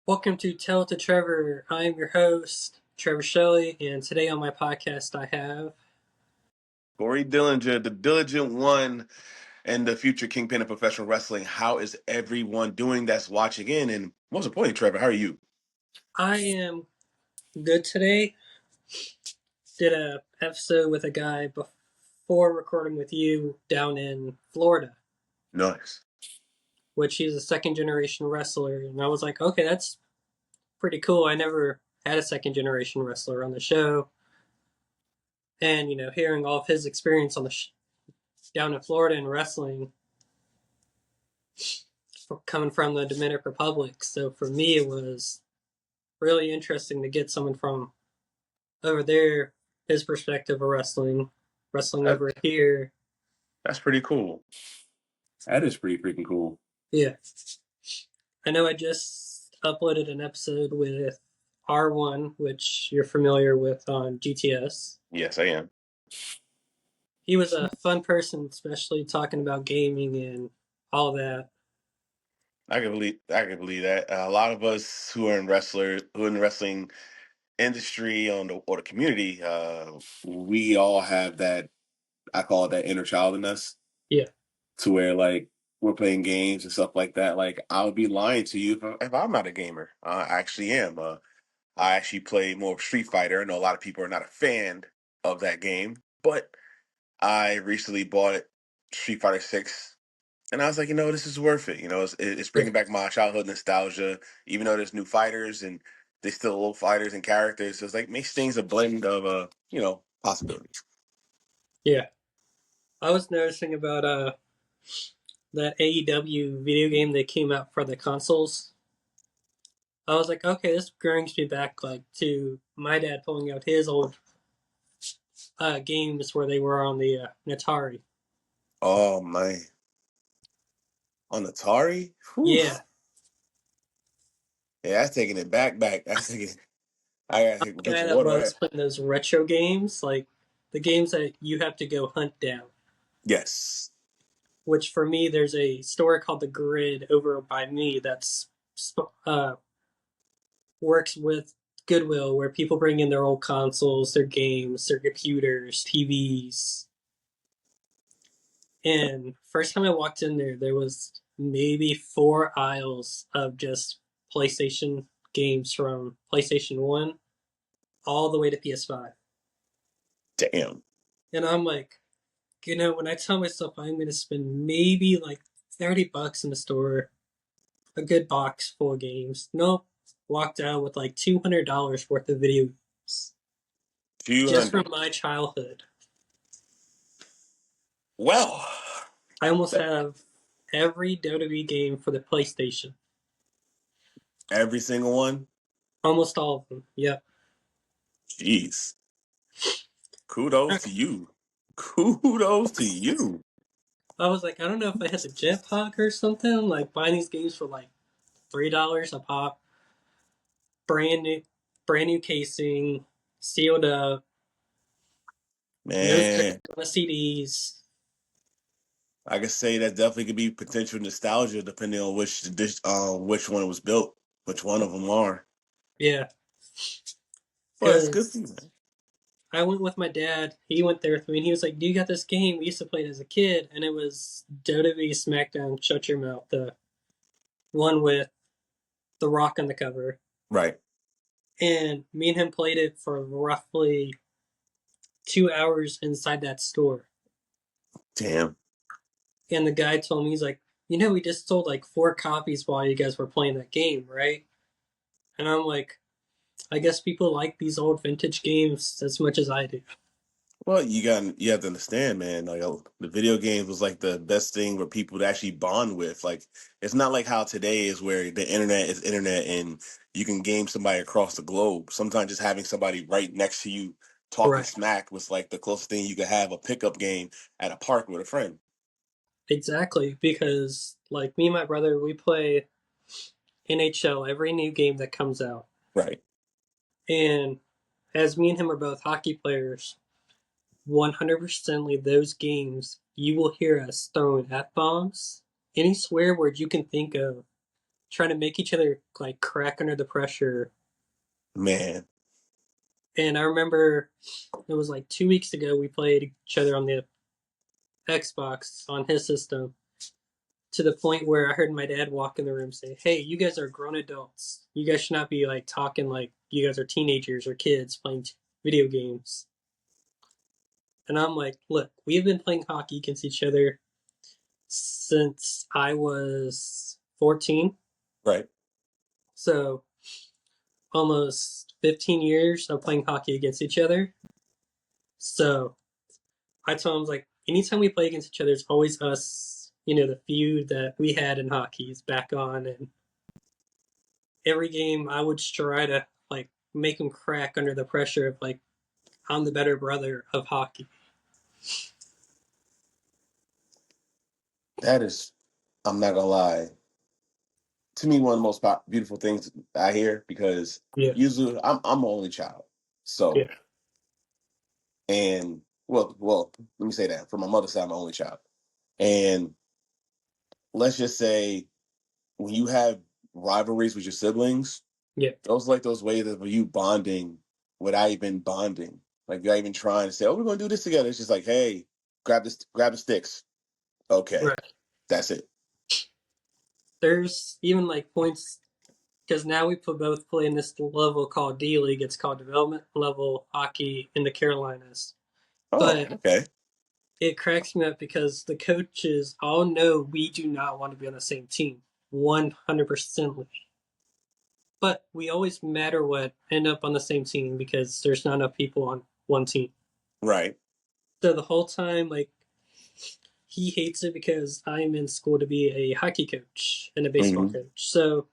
Welcome to Tell It to Trevor. I am your host, Trevor Shelley, and today on my podcast I have. Corey Dillinger, the diligent one, and the future kingpin of professional wrestling. How is everyone doing that's watching in? And most importantly, Trevor, how are you? I am good today. Did a episode with a guy before recording with you down in Florida, Nice. which he's a second generation wrestler, and I was like, okay, that's pretty cool. I never had a second generation wrestler on the show, and hearing all of his experience on down in Florida in wrestling coming from the Dominican Republic. So for me, it was really interesting to get someone from over there, his perspective of wrestling That, over here. that's pretty cool. That is pretty freaking cool. Yeah. I know I just uploaded an episode with R1, which you're familiar with on GTS. Yes, I am. He was a fun person, especially talking about gaming and all that. I can believe that. A lot of us who are in the wrestling industry or the community, we all have that. I call it that inner child in us, Yeah. to where like we're playing games and stuff like that. Like I would be lying to you if I'm not a gamer. I actually am. I actually play more of Street Fighter. I know a lot of people are not a fan of that game, but I recently bought it, Street Fighter 6, and I was like, this is worth it. It's Yeah. bringing back my childhood nostalgia, even though there's new fighters and they still old fighters and characters. So it's like makes things a blend of, possibilities. Yeah. I was noticing about that AEW video game that came out for the consoles. I was like, okay, this brings me back like to my dad pulling out his old games where they were on the Atari. Oh, my. On Atari? Whew. Yeah, Yeah, that's taking it back. That's taking I gotta take a guy drink of that water. loves playing those retro games, like the games that you have to go hunt down. Yes. Which for me, there's a store called the Grid over by me that's uh, works with Goodwill, where people bring in their old consoles, their games, their computers, TVs. And first time I walked in there, there was maybe 4 aisles of just PlayStation games from PlayStation 1 all the way to PS5. Damn. And I'm like, when I tell myself I'm going to spend maybe like $30 in the store, a good box full of games. Nope. Walked out with like $200 worth of video games just from 200. my childhood. Well, I almost that, have every WWE game for the PlayStation. every single one. Almost all of them. Yep. Jeez. Kudos to you. Kudos to you. I was like, I don't know if I had the jetpack or something. Like buying these games for like $3 a pop, brand new, brand new casing, sealed up, no stickers Man, on the CDs. I could say that definitely could be potential nostalgia depending on which one was built, which one of them are. Yeah, Well, that's good for because you, man. I went with my dad. He went there with me, and he was like, "Do you got this game? We used to play it as a kid, and it was WWE SmackDown. Shut your mouth. The one with The Rock on the cover." Right. And me and him played it for roughly 2 hours inside that store. Damn. And the guy told me, he's like, we just sold like 4 copies while you guys were playing that game, right? And I'm like, I guess people like these old vintage games as much as I do. Well, you have to understand, man. Like the video games was like the best thing where people to actually bond with. Like it's not like how today is where the internet is internet and you can game somebody across the globe. Sometimes just having somebody right next to you talking Right. smack was like the closest thing you could have a pickup game at a park with a friend. Exactly. Because, like, me and my brother, we play NHL every new game that comes out. Right. And as me and him are both hockey players, 100% those games, you will hear us throwing F bombs, any swear word you can think of trying to make each other like crack under the pressure. Man, And I remember it was like 2 weeks ago we played each other on the Xbox on his system to the point where I heard my dad walk in the room say, "Hey, you guys are grown adults. You guys should not be like talking like you guys are teenagers or kids playing video games." And I'm like, "Look, we've been playing hockey against each other since I was 14. right. So almost 15 years of playing hockey against each other. So I told him, like, anytime we play against each other, it's always us, the feud that we had in hockey is back on. And every game, I would try to, like, make him crack under the pressure of, like, I'm the better brother of hockey. That is, I'm not gonna lie, to me one of the most beautiful things I hear because Yeah, usually I'm an only child, so yeah, and well, let me say that for my mother's side, I'm an only child, and let's just say when you have rivalries with your siblings, yeah, those like those ways of you bonding without even bonding, like you're not even trying to say, "Oh, we're gonna do this together." It's just like, "Hey, grab the sticks." Okay, right. that's it. There's even, like, points because now we both play in this level called D League. It's called Development Level Hockey in the Carolinas. Oh, But okay, it cracks me up because the coaches all know we do not want to be on the same team 100%. But we always, matter what, end up on the same team because there's not enough people on one team. right. So the whole time, like, he hates it because I'm in school to be a hockey coach and a baseball Hmm. coach. So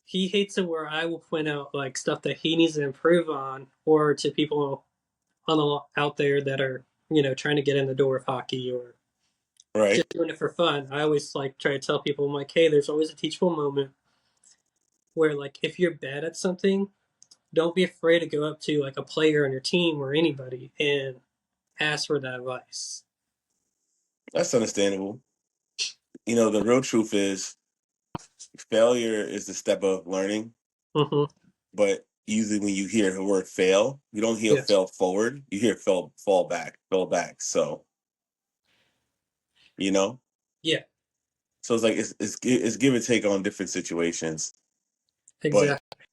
he hates it where I will point out like stuff that he needs to improve on, or to people out there that are trying to get in the door of hockey or Right. just doing it for fun. I always like try to tell people, I'm like, hey, there's always a teachable moment where, like, if you're bad at something, don't be afraid to go up to like a player on your team or anybody and ask for that advice. That's understandable. The real truth is failure is the step of learning, Mm-hmm. but usually when you hear the word fail, you don't hear Yes. fail forward, you hear fall back. So, you know, Yeah. so it's like it's give and take on different situations, but Exactly.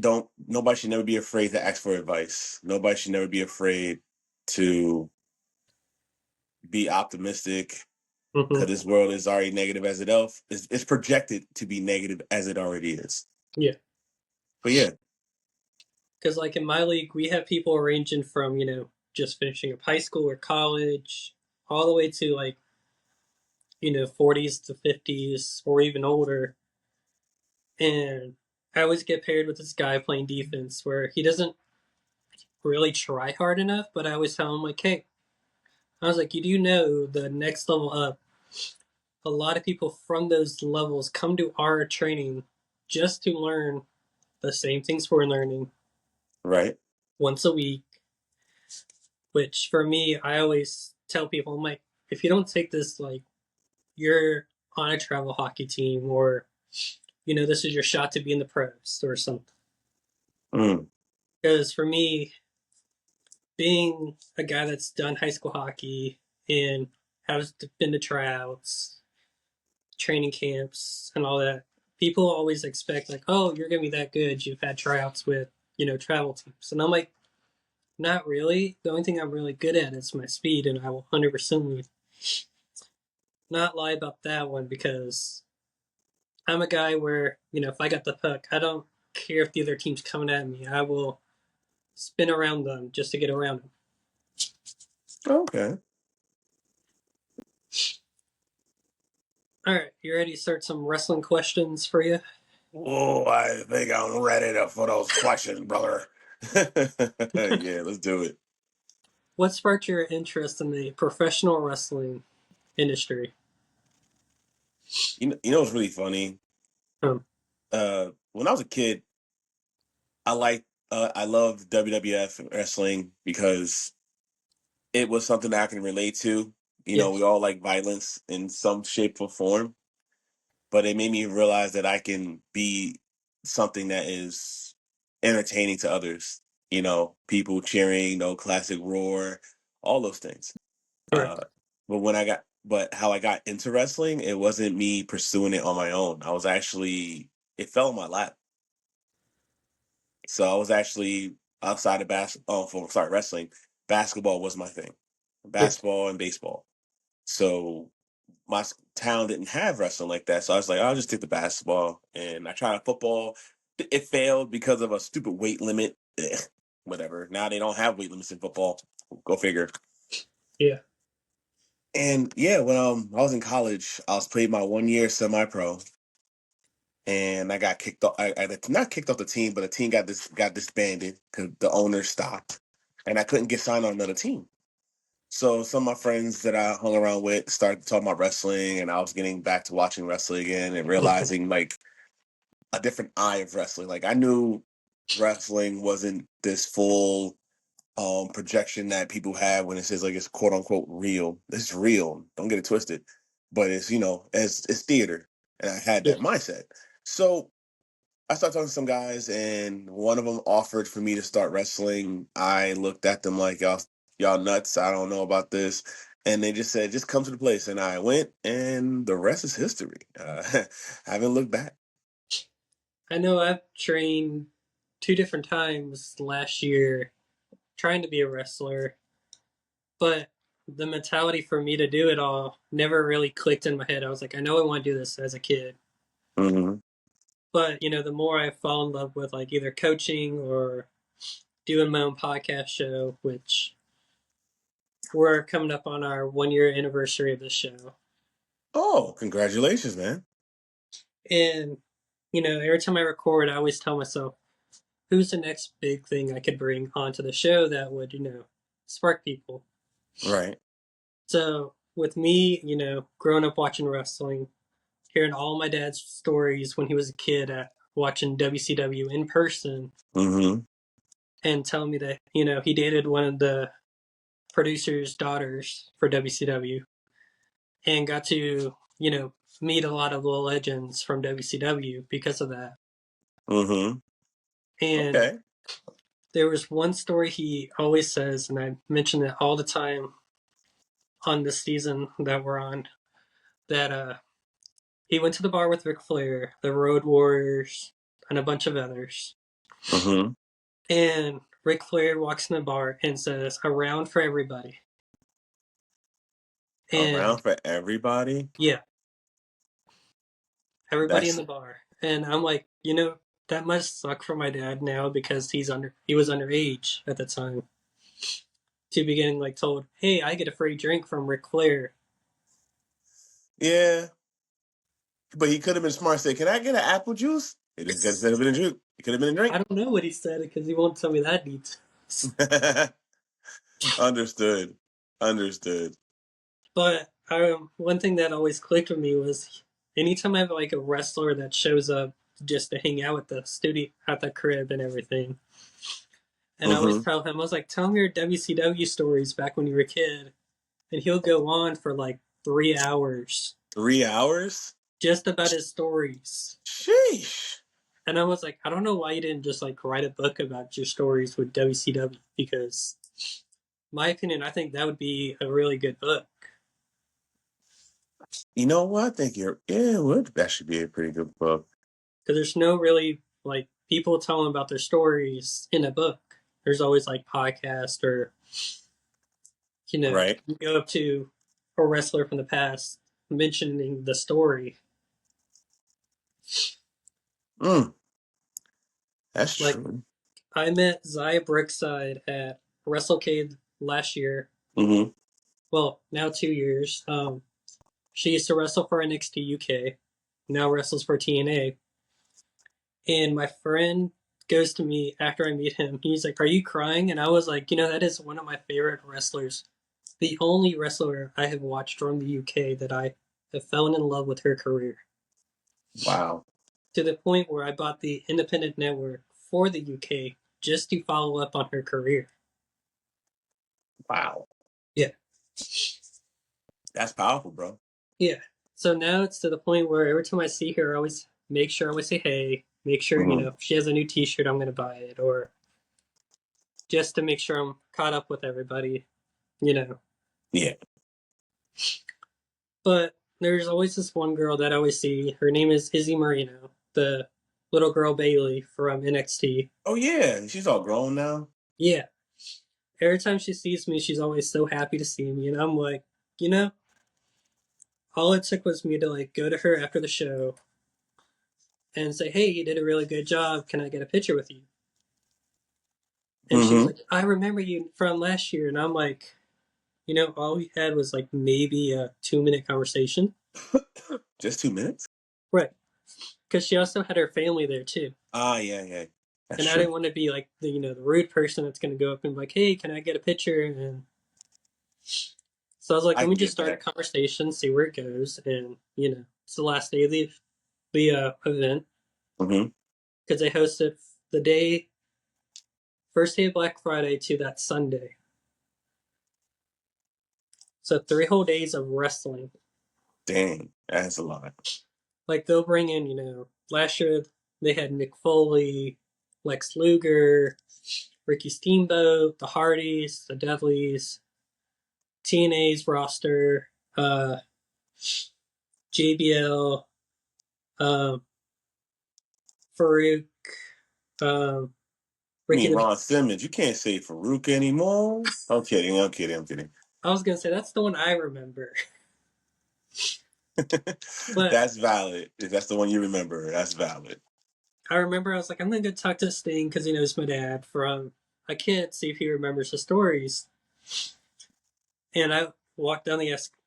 don't nobody should never be afraid to ask for advice. Nobody should never be afraid to be optimistic Mm-hmm. because this world is already negative as it's projected to be negative as it already is. Yeah. But yeah, Because, like, in my league, we have people ranging from just finishing up high school or college, all the way to like 40s to 50s or even older. And I always get paired with this guy playing defense where he doesn't really try hard enough, but I always tell him, like, hey, I was like, you do know the next level up, a lot of people from those levels come to our training just to learn the same things we're learning right. once a week. Which for me, I always tell people, I'm like, if you don't take this, like, you're on a travel hockey team, or this is your shot to be in the pros or something. Mm, Because for me, being a guy that's done high school hockey and has been to tryouts, training camps, and all that, people always expect, like, oh, you're gonna be that good. You've had tryouts with travel teams, and I'm like, not really. The only thing I'm really good at is my speed, and I will 100% not lie about that one because I'm a guy where if I got the puck, I don't care if the other team's coming at me. I will spin around them just to get around them. okay. All right, you ready to start some wrestling questions for you? Oh, I think I'm ready for those questions, brother. Yeah, let's do it. What sparked your interest in the professional wrestling industry? What's really funny? Um, When I was a kid, I loved WWF wrestling because it was something that I can relate to. yeah, We all like violence in some shape or form. but it made me realize that I can be something that is entertaining to others. You know, people cheering, classic roar, all those things. Correct. Uh, but how I got into wrestling, it wasn't me pursuing it on my own. It fell in my lap. So I was actually outside of wrestling. Basketball was my thing, Yeah. basketball and baseball. So town didn't have wrestling like that. So I was like, I'll just take the basketball. And I tried football. It failed because of a stupid weight limit. Whatever. Now they don't have weight limits in football. Go figure. Yeah. And yeah, when I was in college, I was playing my 1 year semi-pro, and I got kicked off. I not kicked off the team, but the team got disbanded because the owner stopped, and I couldn't get signed on another team. So some of my friends that I hung around with started talking about wrestling, and I was getting back to watching wrestling again and realizing like a different eye of wrestling. Like I knew wrestling wasn't this full projection that people have when it says like it's quote unquote real. It's real. Don't get it twisted. But it's it's theater. And I had Yeah. that mindset. So I started talking to some guys, and one of them offered for me to start wrestling. I looked at them like y'all nuts. I don't know about this, and they just said just come to the place. And I went, and the rest is history. I haven't looked back. I know I've trained two different times last year trying to be a wrestler, but the mentality for me to do it all never really clicked in my head. I was like, I know I want to do this as a kid. Hmm. But, the more I fall in love with like either coaching or doing my own podcast show, which we're coming up on our 1 year anniversary of this show. Oh, congratulations, man! And, every time I record, I always tell myself, who's the next big thing I could bring onto the show that would, spark people? Right. So with me, growing up watching wrestling, hearing all my dad's stories when he was a kid at watching WCW in person, Hmm. and telling me that, he dated one of the producer's daughters for WCW and got to, meet a lot of the legends from WCW because of that. Hmm. And Okay. there was one story he always says, and I mention it all the time on this season that we're on, that he went to the bar with Ric Flair, the Road Warriors, and a bunch of others. Hmm. And Ric Flair walks in the bar and says, "Around for everybody." Around And for everybody. yeah, everybody in That's the bar. And I'm like, that must suck for my dad now because he was underage at the time to be getting like told, "Hey, I get a free drink from Ric Flair." yeah. But he could have been smart and said, "Can I get an apple juice?" It just could have been a drink. It could have been a I drink. don't know what he said because he won't tell me that details. Understood. Understood. But one thing that always clicked with me was anytime I have like a wrestler that shows up just to hang out at the studio, at the crib and everything. And I always Hmm. tell him, I was like, tell him your WCW stories back when you were a kid. And he'll go on for like 3 hours 3 hours? just about his stories. Sheesh. And I was like, I don't know why you didn't just like write a book about your stories with WCW because, my opinion, I think that would be a really good book. You know what? I think yeah, it would. That should be a pretty good book. Because there's no really like people telling about their stories in a book. There's always like podcast or Right? you go up to a wrestler from the past mentioning the story. Mm, that's Like true. I met Zaya Brookside at WrestleCade last year. Hmm. Well, now 2 years. She used to wrestle for NXT UK, now wrestles for TNA. And my friend goes to me after I meet him. He's like, "Are you crying?" And I was like, that is one of my favorite wrestlers. The only wrestler I have watched from the UK that I have fallen in love with her career. Wow. To the point where I bought the independent network for the UK just to follow up on her career. Wow. Yeah. That's powerful, bro. Yeah. So now it's to the point where every time I see her, I always make sure I always say hey, make sure, Hmm. if she has a new T-shirt, I'm gonna buy it, or just to make sure I'm caught up with everybody, you know. Yeah. But there's always this one girl that I always see. Her name is Izzy Marino, the little girl Bailey from NXT. Oh yeah, she's all grown now. Yeah, every time she sees me, she's always so happy to see me, and I'm like, you know, all it took was me to like go to her after the show and say, hey, you did a really good job. Can I get a picture with you? And she was Hmm. like, I remember you from last year. And I'm like, all we had was like maybe a 2 minute conversation. Just 2 minutes. Right. Because she also had her family there too. Ah, yeah, yeah. That's And I true. didn't want to be like the rude person that's going to go up and be like, hey, can I get a picture? And so I was like, I let me can just get start a that. conversation, see where it goes. And, it's the last day of the event Hmm. because they hosted the day, first day of Black Friday to that Sunday. So 3 whole days of wrestling. Dang, that's a lot. Like they'll bring in, last year they had Mick Foley, Lex Luger, Ricky Steamboat, the Hardys, the Dudleys, TNA's roster, JBL, um, Farouk, um, I Ricky mean, the. Ron Simmons. You can't say Farouk anymore. I'm kidding. I'm kidding. I'm kidding. I was gonna say that's the one I remember, but That's valid. If that's the one you remember, that's valid. I remember I was like, I'm gonna go talk to Sting because he knows my dad from. I can't see if he remembers the stories. And I walked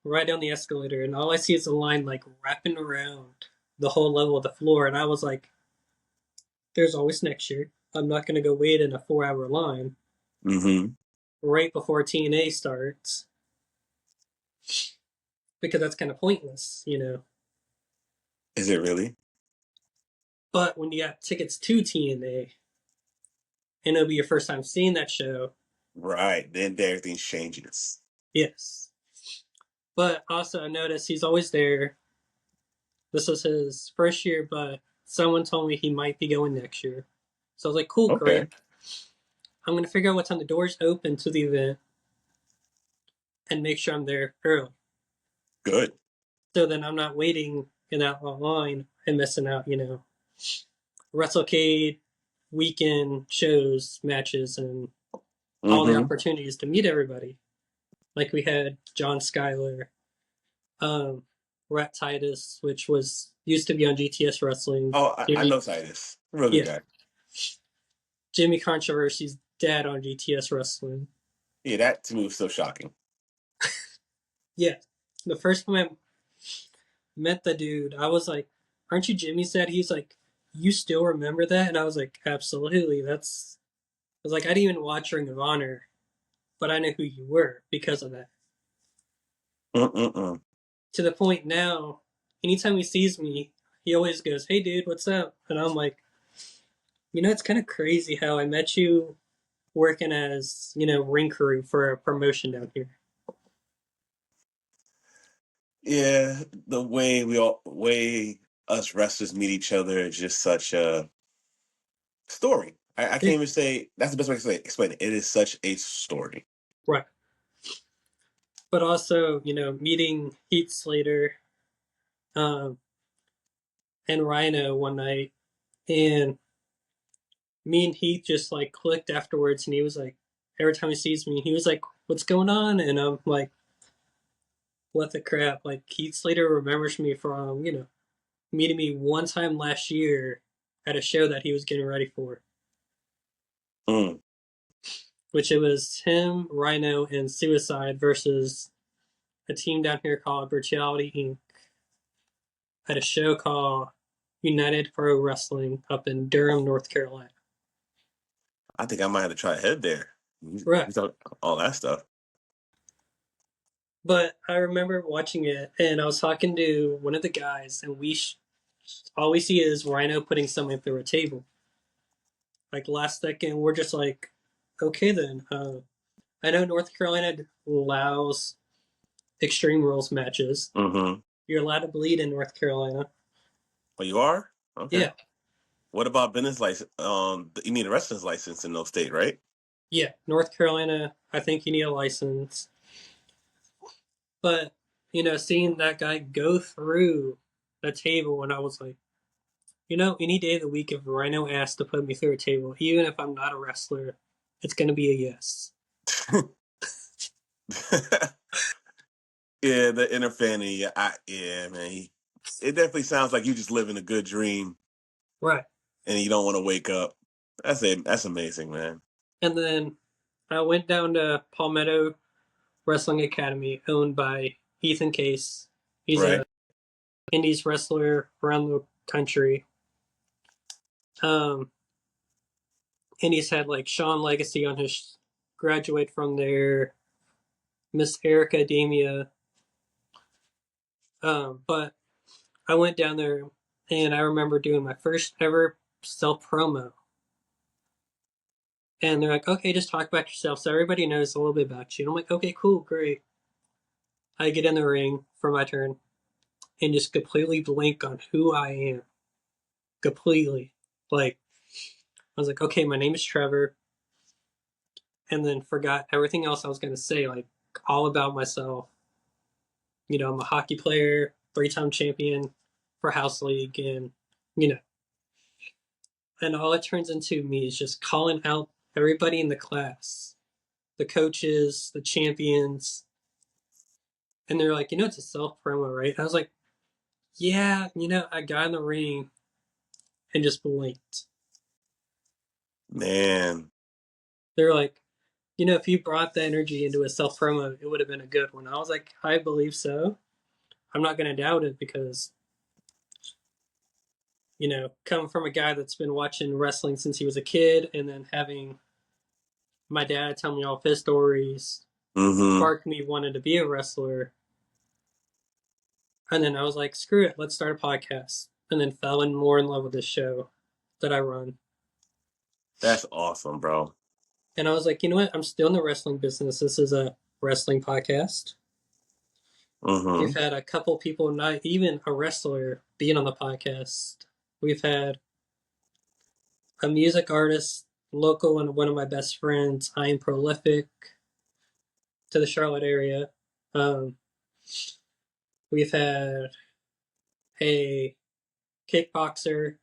right down the escalator, and all I see is a line like wrapping around the whole level of the floor. And I was like, "There's always next year. I'm not gonna go wait in a 4 hour line Hmm. right before TNA starts because that's kind of pointless." Is it really? But when you got tickets to TNA and it'll be your first time seeing that show, Right. Then everything changes. yes. But also, I noticed he's always there. This was his first year, but someone told me he might be going next year. So I was like, cool, Okay. great. I'm going to figure out what time the doors open to the event and make sure I'm there early. Good. So then I'm not waiting in that long line and missing out, WrestleCade weekend shows, matches, and all the Hmm. opportunities to meet everybody. Like we had John Schuyler, um, Rat Titus, which was used to be on GTS Wrestling. Oh, I Jimmy, know Titus. Real good yeah, guy. Jimmy Controversy's dad on GTS Wrestling. Yeah, that to me was so shocking. Yeah, the first time I met the dude, I was like, "Aren't you Jimmy's dad?" He's like, "You still remember that?" And I was like, "Absolutely." I was like, I didn't even watch Ring of Honor, but I know who you were because of that. Mm-mm-mm. To the point now, anytime he sees me, he always goes, "Hey, dude, what's up?" And I'm like, it's kind of crazy how I met you working as ring crew for a promotion down here. Yeah, the way us wrestlers meet each other is just such a story. I can't Yeah, even say that's the best way to explain it. It is such a story. right. But also, meeting Heath Slater um, and Rhino one night, and me and Heath just like clicked afterwards, and he was like, every time he sees me, he was like, "What's going on?" And I'm like, "What the crap?" Like Heath Slater remembers me from meeting me one time last year at a show that he was getting ready for, Mm. which it was him, Rhino, and Suicide versus a team down here called Brutality Inc. at a show called United Pro Wrestling up in Durham, North Carolina. I think I might have to try to head there. Right. We talk all that stuff. But I remember watching it, and I was talking to one of the guys, and all we see is Rhino putting something through a table. Like last second, we're just like, okay then. I know North Carolina allows Extreme Rules matches, Hmm. You're allowed to bleed in North Carolina. Oh, you are? Okay. Yeah, What about business license? You need a wrestling license in those state, right? yeah. North Carolina, I think you need a license. But, seeing that guy go through the table, and I was like, any day of the week, if Rhino asks to put me through a table, even if I'm not a wrestler, it's going to be a yes. Yeah, the inner fanny. Yeah, man. It definitely sounds like you just living a good dream, Right. and you don't want to wake up. That's it. That's amazing, man. And then I went down to Palmetto Wrestling Academy, owned by Ethan Case. He's Right. a Indies wrestler around the country. Um, and he's had like Sean Legacy on his graduate from there, Miss Erica Damia. But I went down there and I remember doing my first ever self promo. And they're like, okay, just talk about yourself so everybody knows a little bit about you. And I'm like, okay, cool, great. I get in the ring for my turn and just completely blank on who I am. Completely. Like, I was like, okay, my name is Trevor. And then forgot everything else I was going to say, like all about myself. I'm a hockey player, 3-time champion for House League, you know, and all it turns into me is just calling out everybody in the class, the coaches, the champions, and they're like, it's a self promo, right? I was like, yeah, I got in the ring and just blinked. Man, They're like, if you brought the energy into a self promo, it would have been a good one. I was like, I believe so. I'm not going to doubt it because, coming from a guy that's been watching wrestling since he was a kid and then having my dad tell me all of his stories mm-hmm. sparked me wanting to be a wrestler. And then I was like, screw it, let's start a podcast. And then fell in more in love with this show that I run. That's awesome, bro. And I was like, you know what? I'm still in the wrestling business. This is a wrestling podcast. We've Mm-hmm. had a couple people, not even a wrestler, being on the podcast. We've had a music artist, local, and one of my best friends. I am prolific to the Charlotte area. Um, we've had a kickboxer,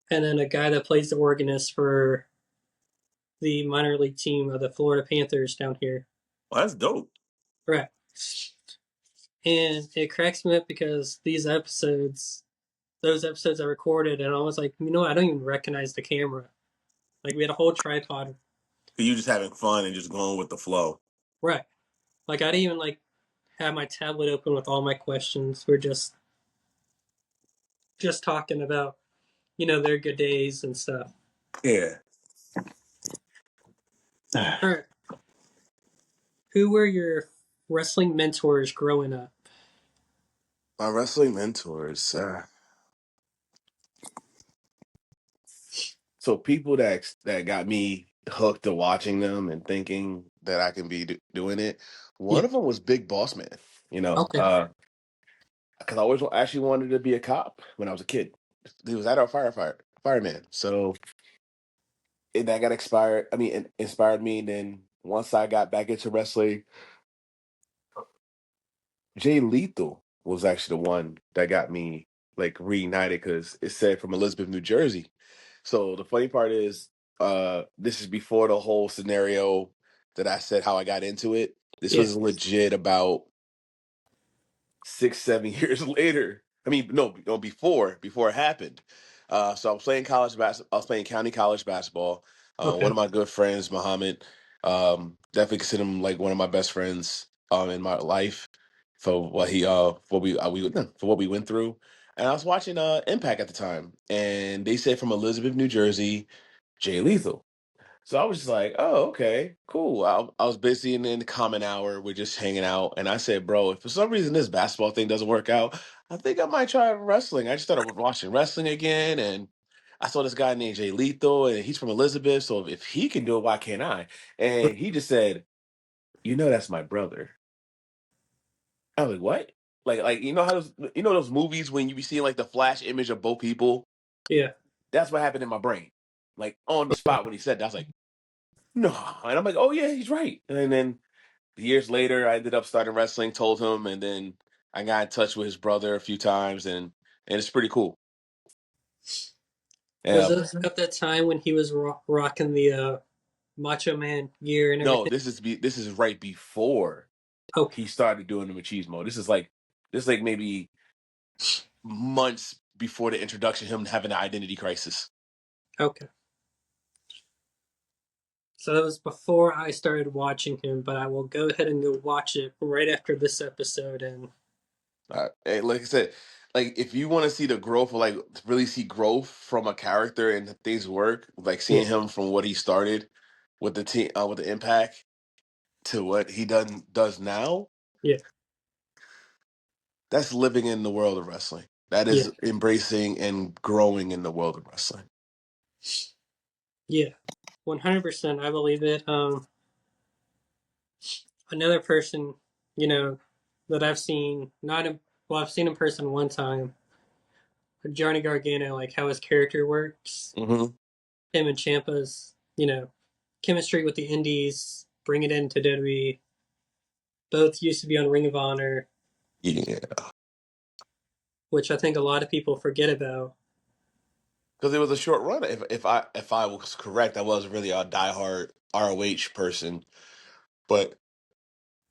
and then a guy that plays the organist for the minor league team of the Florida Panthers down here. Well, that's dope. Right. And it cracks me up because those episodes I recorded, and I was like, I don't even recognize the camera. Like, we had a whole tripod. You just having fun and just going with the flow. Right. Like, I didn't even, like, have my tablet open with all my questions. We're just talking about, their good days and stuff. Yeah. All right. Who were your wrestling mentors growing up? My wrestling mentors. So people that got me hooked to watching them and thinking that I can be doing it. One Yeah. of them was Big Boss Man. You know, Okay. because I always actually wanted to be a cop when I was a kid. He was at our fireman. So that got expired. I mean, it inspired me. Then once I got back into wrestling, Jay Lethal was actually the one that got me like reunited because it said from Elizabeth, New Jersey. So the funny part is, this is before the whole scenario that I said how I got into it. This Yeah. was legit about 6, 7 years later. I mean, no, before it happened. So I was playing college basketball. I was playing county college basketball. One Okay. of my good friends, Muhammad, definitely consider him like one of my best friends in my life for what he for what we went through. And I was watching Impact at the time, and they said from Elizabeth, New Jersey, Jay Lethal. So I was just like, oh, okay, cool. I was busy in the common hour. We're just hanging out. And I said, bro, if for some reason this basketball thing doesn't work out, I think I might try wrestling. I just started watching wrestling again. And I saw this guy named Jay Lethal, and he's from Elizabeth. So if he can do it, why can't I? And he just said, that's my brother. I was like, what? like you know those movies when you be seeing like the flash image of both people. Yeah. That's what happened in my brain. Like on the spot when he said that, I was like, no, and I'm like, oh yeah, he's right. And then years later, I ended up starting wrestling. Told him, and then I got in touch with his brother a few times, and it's pretty cool. Was Yeah. it at that time when he was rocking the Macho Man gear and No, everything? this is right before Okay. he started doing the machismo. This is like maybe months before the introduction, him having an identity crisis. Okay. So that was before I started watching him, but I will go ahead and go watch it right after this episode. And Like I said, like if you want to see the growth, or like really see growth from a character and things work, like yeah, seeing him from what he started with the team, with the Impact to what he does now, yeah, that's living in the world of wrestling. That yeah, is embracing and growing in the world of wrestling. yeah. 100%. I believe it. Another person, you know, that I've seen, not in, well, I've seen in person one time, Johnny Gargano, like how his character works. Hmm. Him and Champa's, chemistry with the Indies, bring it into WWE. Both used to be on Ring of Honor, Yeah, which I think a lot of people forget about. because it was a short run. If I was correct, I was really a diehard ROH person, but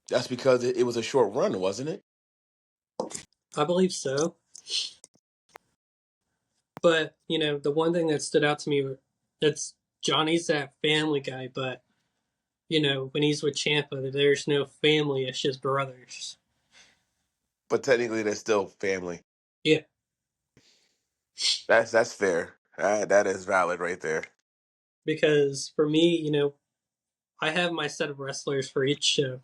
that's because it was a short run, wasn't it? I believe so. But, the one thing that stood out to me, that's Johnny's that family guy, but, when he's with Champa, there's no family, it's just brothers. But technically, they're still family. Yeah, That's fair. That is valid right there. because for me, I have my set of wrestlers for each show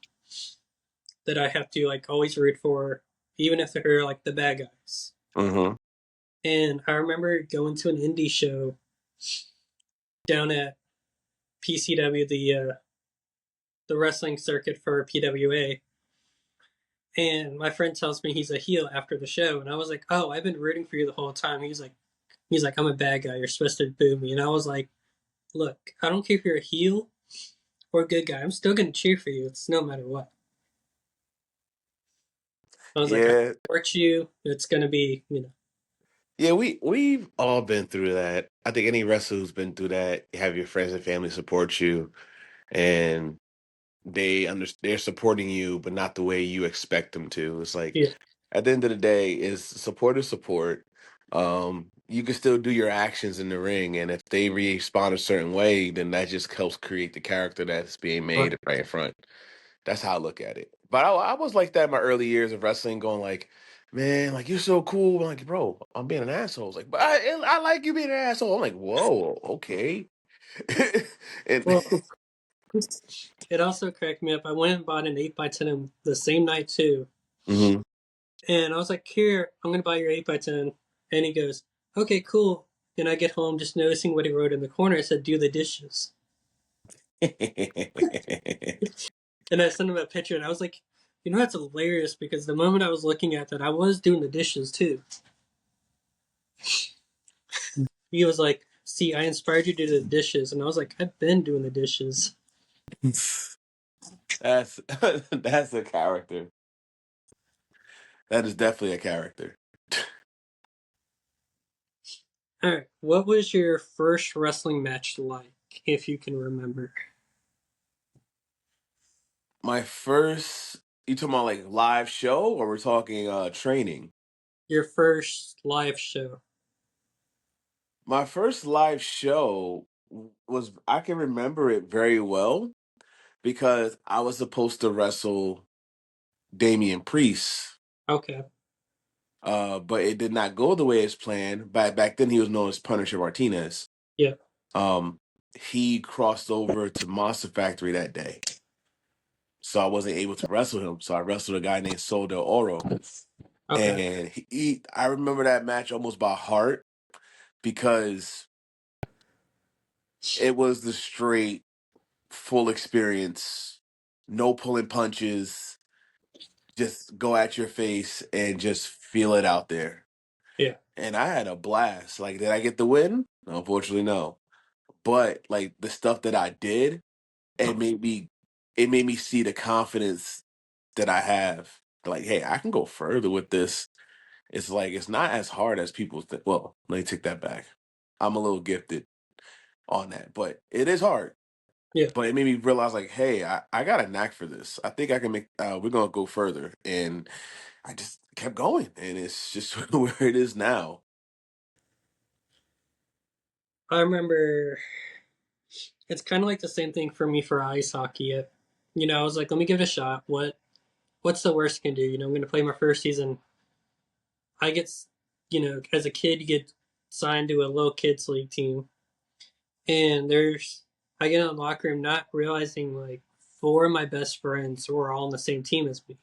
that I have to, like, always root for, even if they're, like, the bad guys. Hmm. And I remember going to an indie show down at PCW, the wrestling circuit for PWA. And my friend tells me he's a heel after the show, and I was like, "Oh, I've been rooting for you the whole time." He's like, "I'm a bad guy. You're supposed to boo me." And I was like, "Look, I don't care if you're a heel or a good guy. I'm still gonna cheer for you. It's no matter what." I was like, "I Yeah, support you. It's gonna be, yeah. We've all been through that. I think any wrestler who's been through that, you have your friends and family support you, and they're supporting you, but not the way you expect them to. It's like yeah, at the end of the day, is support is support. You can still do your actions in the ring, and if they respond a certain way, then that just helps create the character that's being right." made right in front. That's how I look at it. But I was like that in my early years of wrestling, going like, man, like you're so cool. I'm like, bro, I'm being an asshole. It's like, but I like you being an asshole. I'm like, whoa, okay. And Well, it also cracked me up. I went and bought an 8x10 the same night too, Mhm. and I was like, "Here, I'm gonna buy your 8x10." And he goes, "Okay, cool." And I get home just noticing what he wrote in the corner. It said, "Do the dishes." And I sent him a picture, and I was like, that's hilarious because the moment I was looking at that, I was doing the dishes too. He was like, "See, I inspired you to do the dishes," and I was like, "I've been doing the dishes." That's that's a character. That is definitely a character. All right, what was your first wrestling match like, if you can remember? My first, you talking about like live show, or we're talking training? Your first live show. My first live show was, I can remember it very well because I was supposed to wrestle Damian Priest, Okay. but it did not go the way as planned. Back then, he was known as Punisher Martinez. Yeah. Um, he crossed over to Monster Factory that day, so I wasn't able to wrestle him. So I wrestled a guy named Sol Del Oro, Okay. and I remember that match almost by heart because it was the straight full experience, no pulling punches, just go at your face and just feel it out there. Yeah. And I had a blast. Like, did I get the win? Unfortunately, no. But like the stuff that I did, it made me it made me see the confidence that I have. Like, hey, I can go further with this. It's like it's not as hard as people think. Well, let me take that back. I'm a little gifted on that, but it is hard. Yeah. But it made me realize, like, hey, I got a knack for this. I think I can make. We're gonna go further, and I just kept going, and it's just where it is now. I remember it's kind of like the same thing for me for ice hockey. I was like, let me give it a shot. What's the worst I can do? I'm going to play my first season. I get, as a kid, you get signed to a little kids league team, and I get in the locker room not realizing like four of my best friends were all on the same team as me.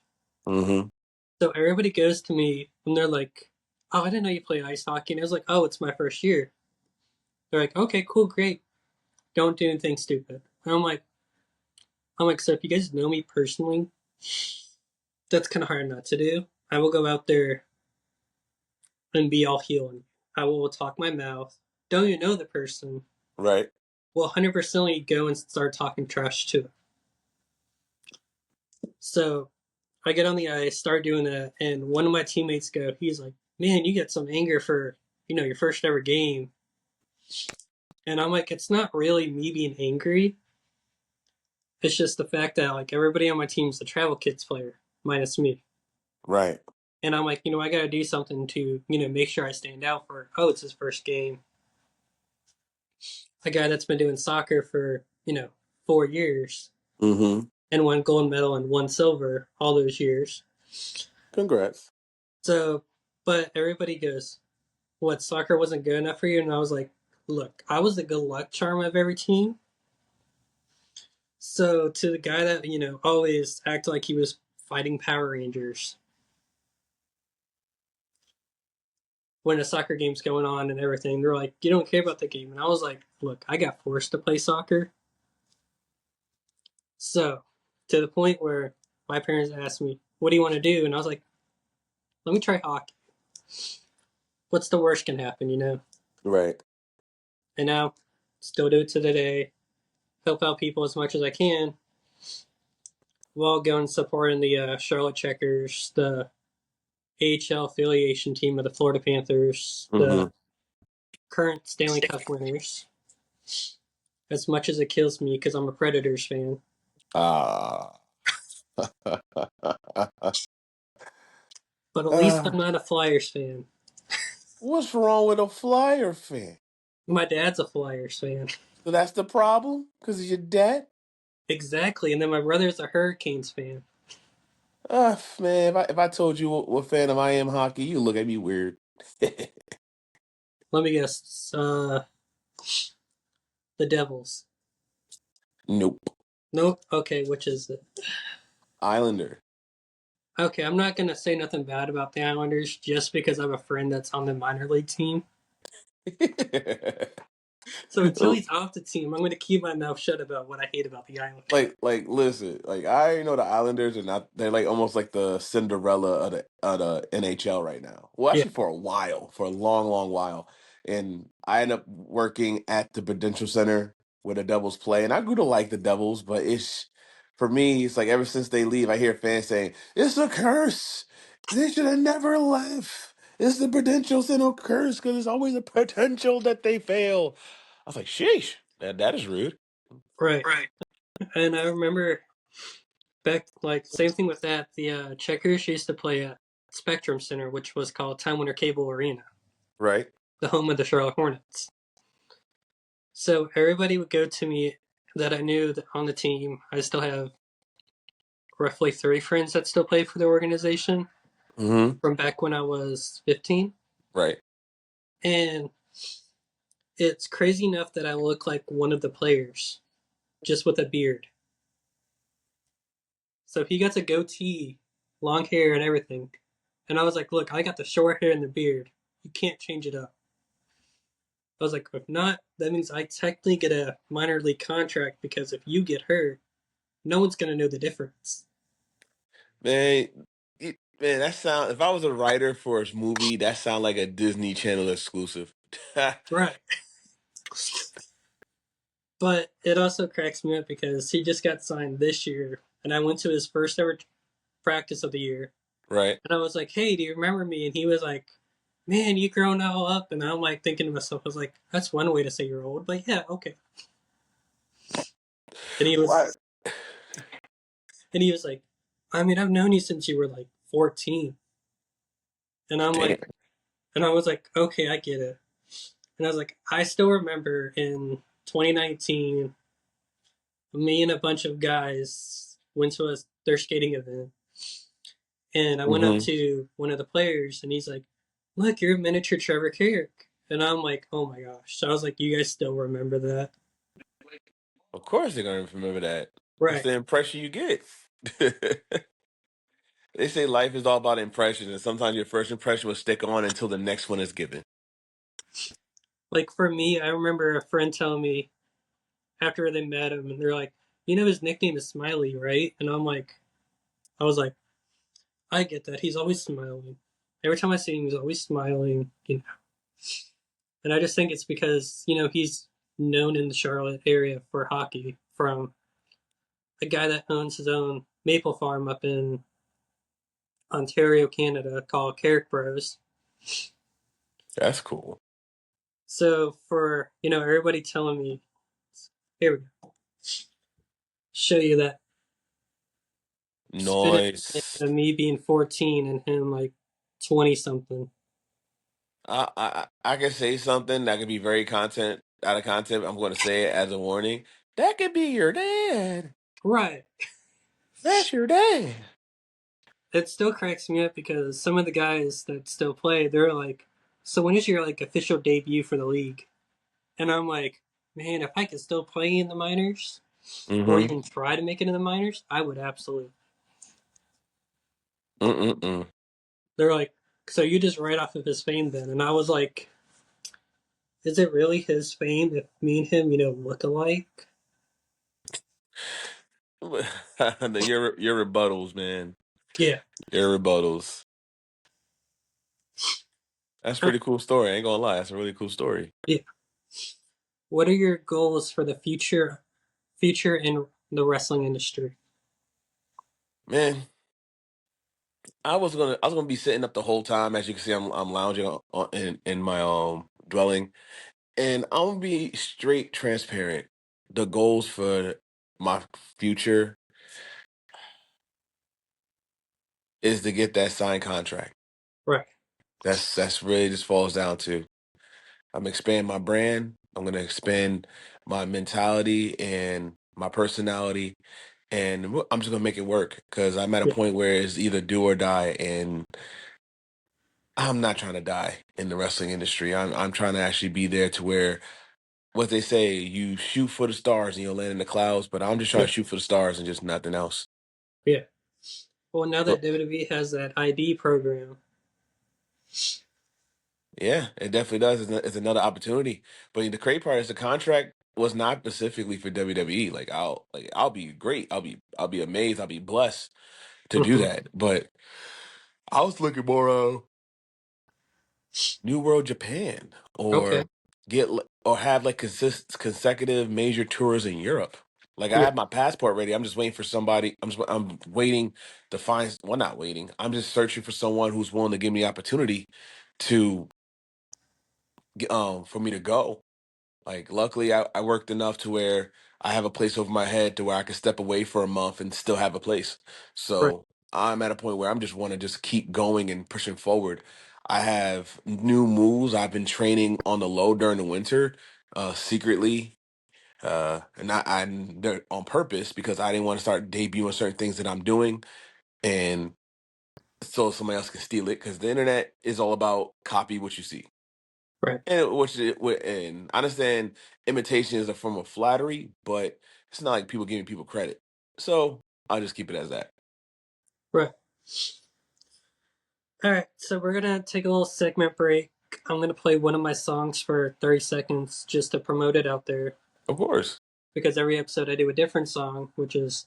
Hmm. So everybody goes to me and they're like, "Oh, I didn't know you play ice hockey." And I was like, "Oh, it's my first year." They're like, "Okay, cool, great. Don't do anything stupid." And I'm like, so if you guys know me personally, that's kind of hard not to do. I will go out there and be all healing. I will talk my mouth. Don't you know the person? Right. Will 100% go and start talking trash to them. So I get on the ice, start doing that, and one of my teammates he's like, "Man, you get some anger for your first ever game." And I'm like, it's not really me being angry. It's just the fact that like everybody on my team's the travel kids player, minus me. Right. And I'm like, I gotta do something to, make sure I stand out for, oh, it's his first game. A guy that's been doing soccer for, 4 years Hmm. and won gold medal and won silver all those years. Congrats. So, but everybody goes, what, soccer wasn't good enough for you? And I was like, look, I was the good luck charm of every team. So to the guy that, always acted like he was fighting Power Rangers when a soccer game's going on and everything, they're like, you don't care about the game. And I was like, look, I got forced to play soccer. So to the point where my parents asked me, what do you want to do? And I was like, let me try hockey. What's the worst can happen? Right. And now, still do it to today, help out people as much as I can while going supporting the Charlotte Checkers, the AHL affiliation team of the Florida Panthers, Hmm. the current Stanley Cup winners. As much as it kills me because I'm a Predators fan, Ah. but at least I'm uh, not a Flyers fan. what's wrong with a Flyer fan? My dad's a Flyers fan. So that's the problem? Because of your dad? Exactly, and then my brother's a Hurricanes fan. Man, if I told you what fan of I am hockey, you look at me weird. Let me guess, the Devils. Nope. Nope. Okay, which is it? Islander. Okay, I'm not gonna say nothing bad about the Islanders just because I have a friend that's on the minor league team. So until he's off the team, I'm gonna keep my mouth shut about what I hate about the Islanders. Listen, like I already know the Islanders are not. They're like almost like the Cinderella of the NHL right now. Well, Yeah, actually, for a while, for a long, long while, and I ended up working at the Prudential Center where the Devils play, and I grew to like the Devils, but it's for me, it's like ever since they leave, I hear fans saying it's a curse. They should have never left. It's the Prudential Center curse because there's always a potential that they fail. I was like, sheesh, that is rude. right. And I remember back, like, same thing with that. The Checkers used to play at Spectrum Center, which was called Time Warner Cable Arena, Right. the home of the Charlotte Hornets. So everybody would go to me that I knew that on the team. I still have roughly 3 friends that still play for the organization Hmm. from back when I was 15. Right. And it's crazy enough that I look like one of the players, just with a beard. So he got a goatee, long hair, and everything. And I was like, look, I got the short hair and the beard. You can't change it up. I was like, if not, that means I technically get a minor league contract because if you get hurt, no one's going to know the difference. Man, Man, that sound. If I was a writer for a movie, that sound like a Disney Channel exclusive. Right. But it also cracks me up because he just got signed this year, and I went to his first ever practice of the year, Right. and I was like, "Hey, do you remember me?" And he was like, "Man, you grown all up." And I'm like thinking to myself, I was like, "That's one way to say you're old," but yeah, okay. And he What? was, and he was like, "I mean, I've known you since you were like 14," and I'm Damn. like, and I was like, "Okay, I get it." And I was like, I still remember in 2019, me and a bunch of guys went to their skating event, and I went up Hmm. to one of the players, and he's like, "Look, you're a miniature Trevor Carrick." And I'm like, "Oh my gosh!" So I was like, "You guys still remember that?" Of course they're gonna remember that. It's Right. the impression you get. They say life is all about impressions, and sometimes your first impression will stick on until the next one is given. Like for me, I remember a friend telling me after they met him, and they're like, "You know his nickname is Smiley, right?" And I was like, "I get that. He's always smiling. Every time I see him, he's always smiling." And I just think it's because, he's known in the Charlotte area for hockey from a guy that owns his own maple farm up in Ontario, Canada, called Carrick Bros. That's cool. So for, everybody telling me, here we go, show you that spit it Noise. of me being 14 and him like 20 something. I can say something that could be very content out of content. I'm going to say it as a warning. That could be your dad. Right. That's your dad. It still cracks me up because some of the guys that still play, they're like, "So when is your like official debut for the league?" And I'm like, "Man, if I could still play in the minors or Mm-hmm. even try to make it in the minors, I would absolutely." Mm-mm-mm. They're like, "So you just write off of his fame then?" And I was like, "Is it really his fame if me and him, look alike?" Your rebuttals, man. Yeah. Your rebuttals. That's a All right. pretty cool story. I ain't gonna lie. That's a really cool story. Yeah. What are your goals for the future in the wrestling industry? Man, I was gonna be sitting up the whole time. As you can see, I'm lounging in my dwelling, and I'm gonna be straight transparent. The goals for my future is to get that signed contract. Right. That's really just falls down to. I'm expand my brand. I'm gonna expand my mentality and my personality, and I'm just gonna make it work because I'm at a Yeah. point where it's either do or die, and I'm not trying to die in the wrestling industry. I'm trying to actually be there to where what they say, you shoot for the stars and you'll land in the clouds, but I'm just trying Yeah. to shoot for the stars and just nothing else. Yeah. Well, now that But WWE has that ID program, yeah, it definitely does. It's another opportunity. But the crazy part is the contract was not specifically for WWE. I'll be great. I'll be amazed. I'll be blessed to do mhm. that. But I was looking more New World Japan Okay. or or have like consecutive major tours in Europe. Like I Yeah. have my passport ready. I'm just waiting for somebody. I'm waiting to find. Well, not waiting. I'm just searching for someone who's willing to give me the opportunity to for me to go. Like luckily, I worked enough to where I have a place over my head to where I can step away for a month and still have a place. Right. So I'm at a point where I'm just want to just keep going and pushing forward. I have new moves I've been training on the low during the winter, secretly, and they're on purpose because I didn't want to start debuting certain things that I'm doing, and so somebody else can steal it because the internet is all about copy what you see. Right. And I understand imitation is a form of flattery, but it's not like people giving people credit. So I'll just keep it as that. Right. All right. So we're gonna take a little segment break. I'm gonna play one of my songs for 30 seconds just to promote it out there Of course. because every episode I do a different song, which is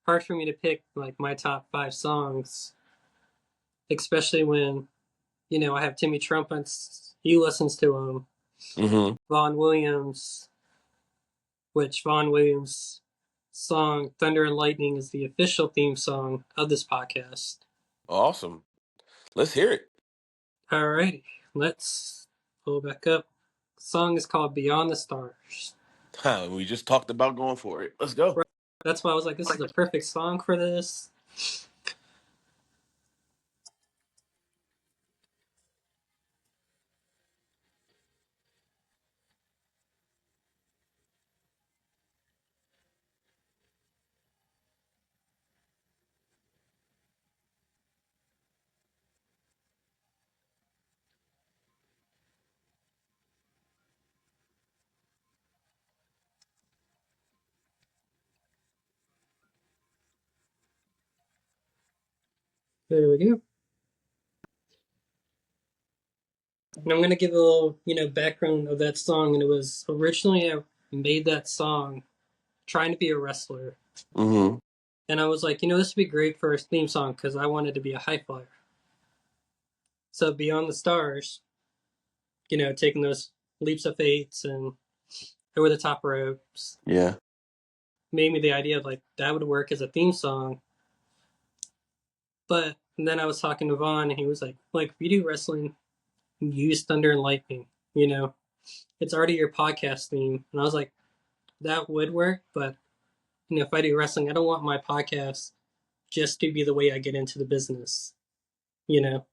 hard for me to pick like my top 5 songs especially when I have Timmy Trumpets. He listens to Mm-hmm. Vaughn Williams, which Vaughn Williams' song "Thunder and Lightning" is the official theme song of this podcast. Awesome. Let's hear it. Alrighty, let's pull back up. The song is called "Beyond the Stars." We just talked about going for it. Let's go. Right. That's why I was like, this is a perfect song for this. There we go. And I'm gonna give a little, background of that song. And it was originally I made that song trying to be a wrestler, Mm-hmm. and I was like, this would be great for a theme song because I wanted to be a high flyer. So Beyond the Stars, taking those leaps of faith and over the top ropes Yeah. made me the idea of like that would work as a theme song. But then I was talking to Vaughn, and he was like if you do wrestling, use Thunder and Lightning. You know, it's already your podcast theme, and I was like, that would work. But if I do wrestling, I don't want my podcast just to be the way I get into the business. You know,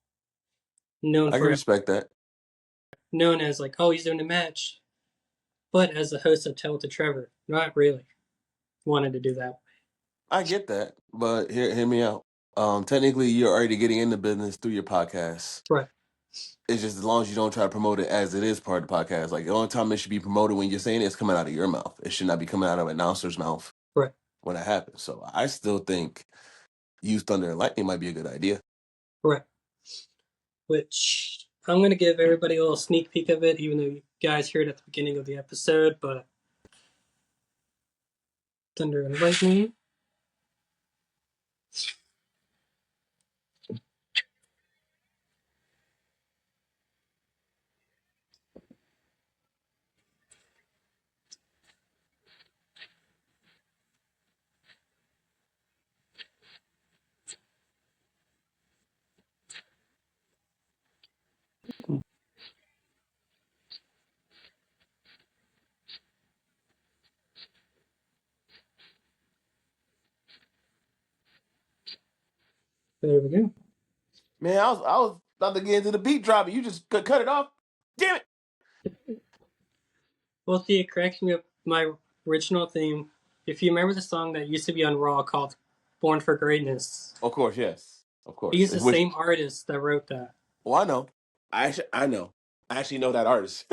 known I can for respect that. known as like, oh, he's doing a match, but as the host of Tell It to Trevor, not really wanted to do that. I get that. But hear me out. Technically you're already getting in the business through your podcast. Right, It's just as long as you don't try to promote it as it is part of the podcast. Like the only time it should be promoted when you're saying it's coming out of your mouth. It should not be coming out of an announcer's mouth right, when it happens. So I still think use Thunder and Lightning might be a good idea. right. Which I'm going to give everybody a little sneak peek of it, even though you guys heard it at the beginning of the episode. But Thunder and Lightning. There we go. Man, I was about to get into the beat drop and you just cut it off. Damn it. Well, see, it cracks me up. My original theme. If you remember the song that used to be on Raw called "Born for Greatness," Of course, yes. Of he course. used the Which same artist that wrote that. I know. I know. I actually know that artist.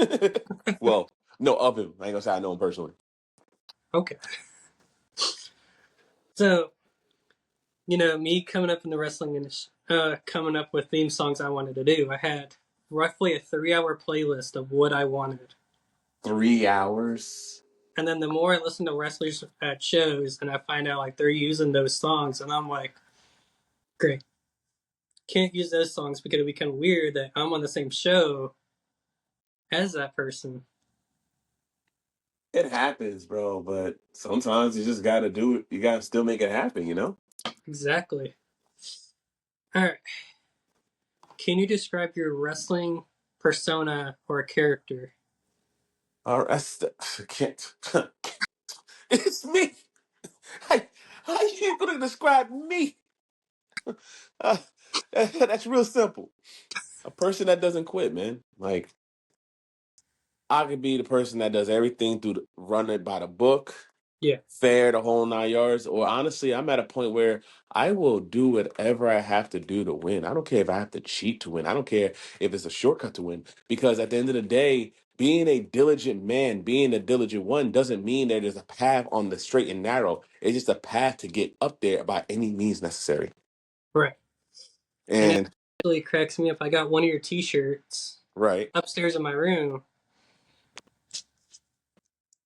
Well, no of him. I ain't gonna say I know him personally. Okay, so me coming up in the wrestling industry, coming up with theme songs I wanted to do. I had roughly a 3-hour playlist of what I wanted. 3 hours. And then the more I listen to wrestlers at shows and I find out like they're using those songs, and I'm like, great. Can't use those songs because it'd be kind of weird that I'm on the same show as that person. It happens, bro, but sometimes you just gotta do it. You gotta still make it happen, you know? Exactly. All right. Can you describe your wrestling persona or character? All right, I can't. It's me. How, how you gonna describe me? Uh, that's real simple. A person that doesn't quit, man. Like I could be the person that does everything through run it by the book, Yeah. fair the whole 9 yards. Or honestly, I'm at a point where I will do whatever I have to do to win. I don't care if I have to cheat to win. I don't care if it's a shortcut to win. Because at the end of the day, being a diligent man, being a diligent one, doesn't mean that there's a path on the straight and narrow. It's just a path to get up there by any means necessary. Right. And it And actually cracks me up. I got one of your T-shirts right, upstairs in my room,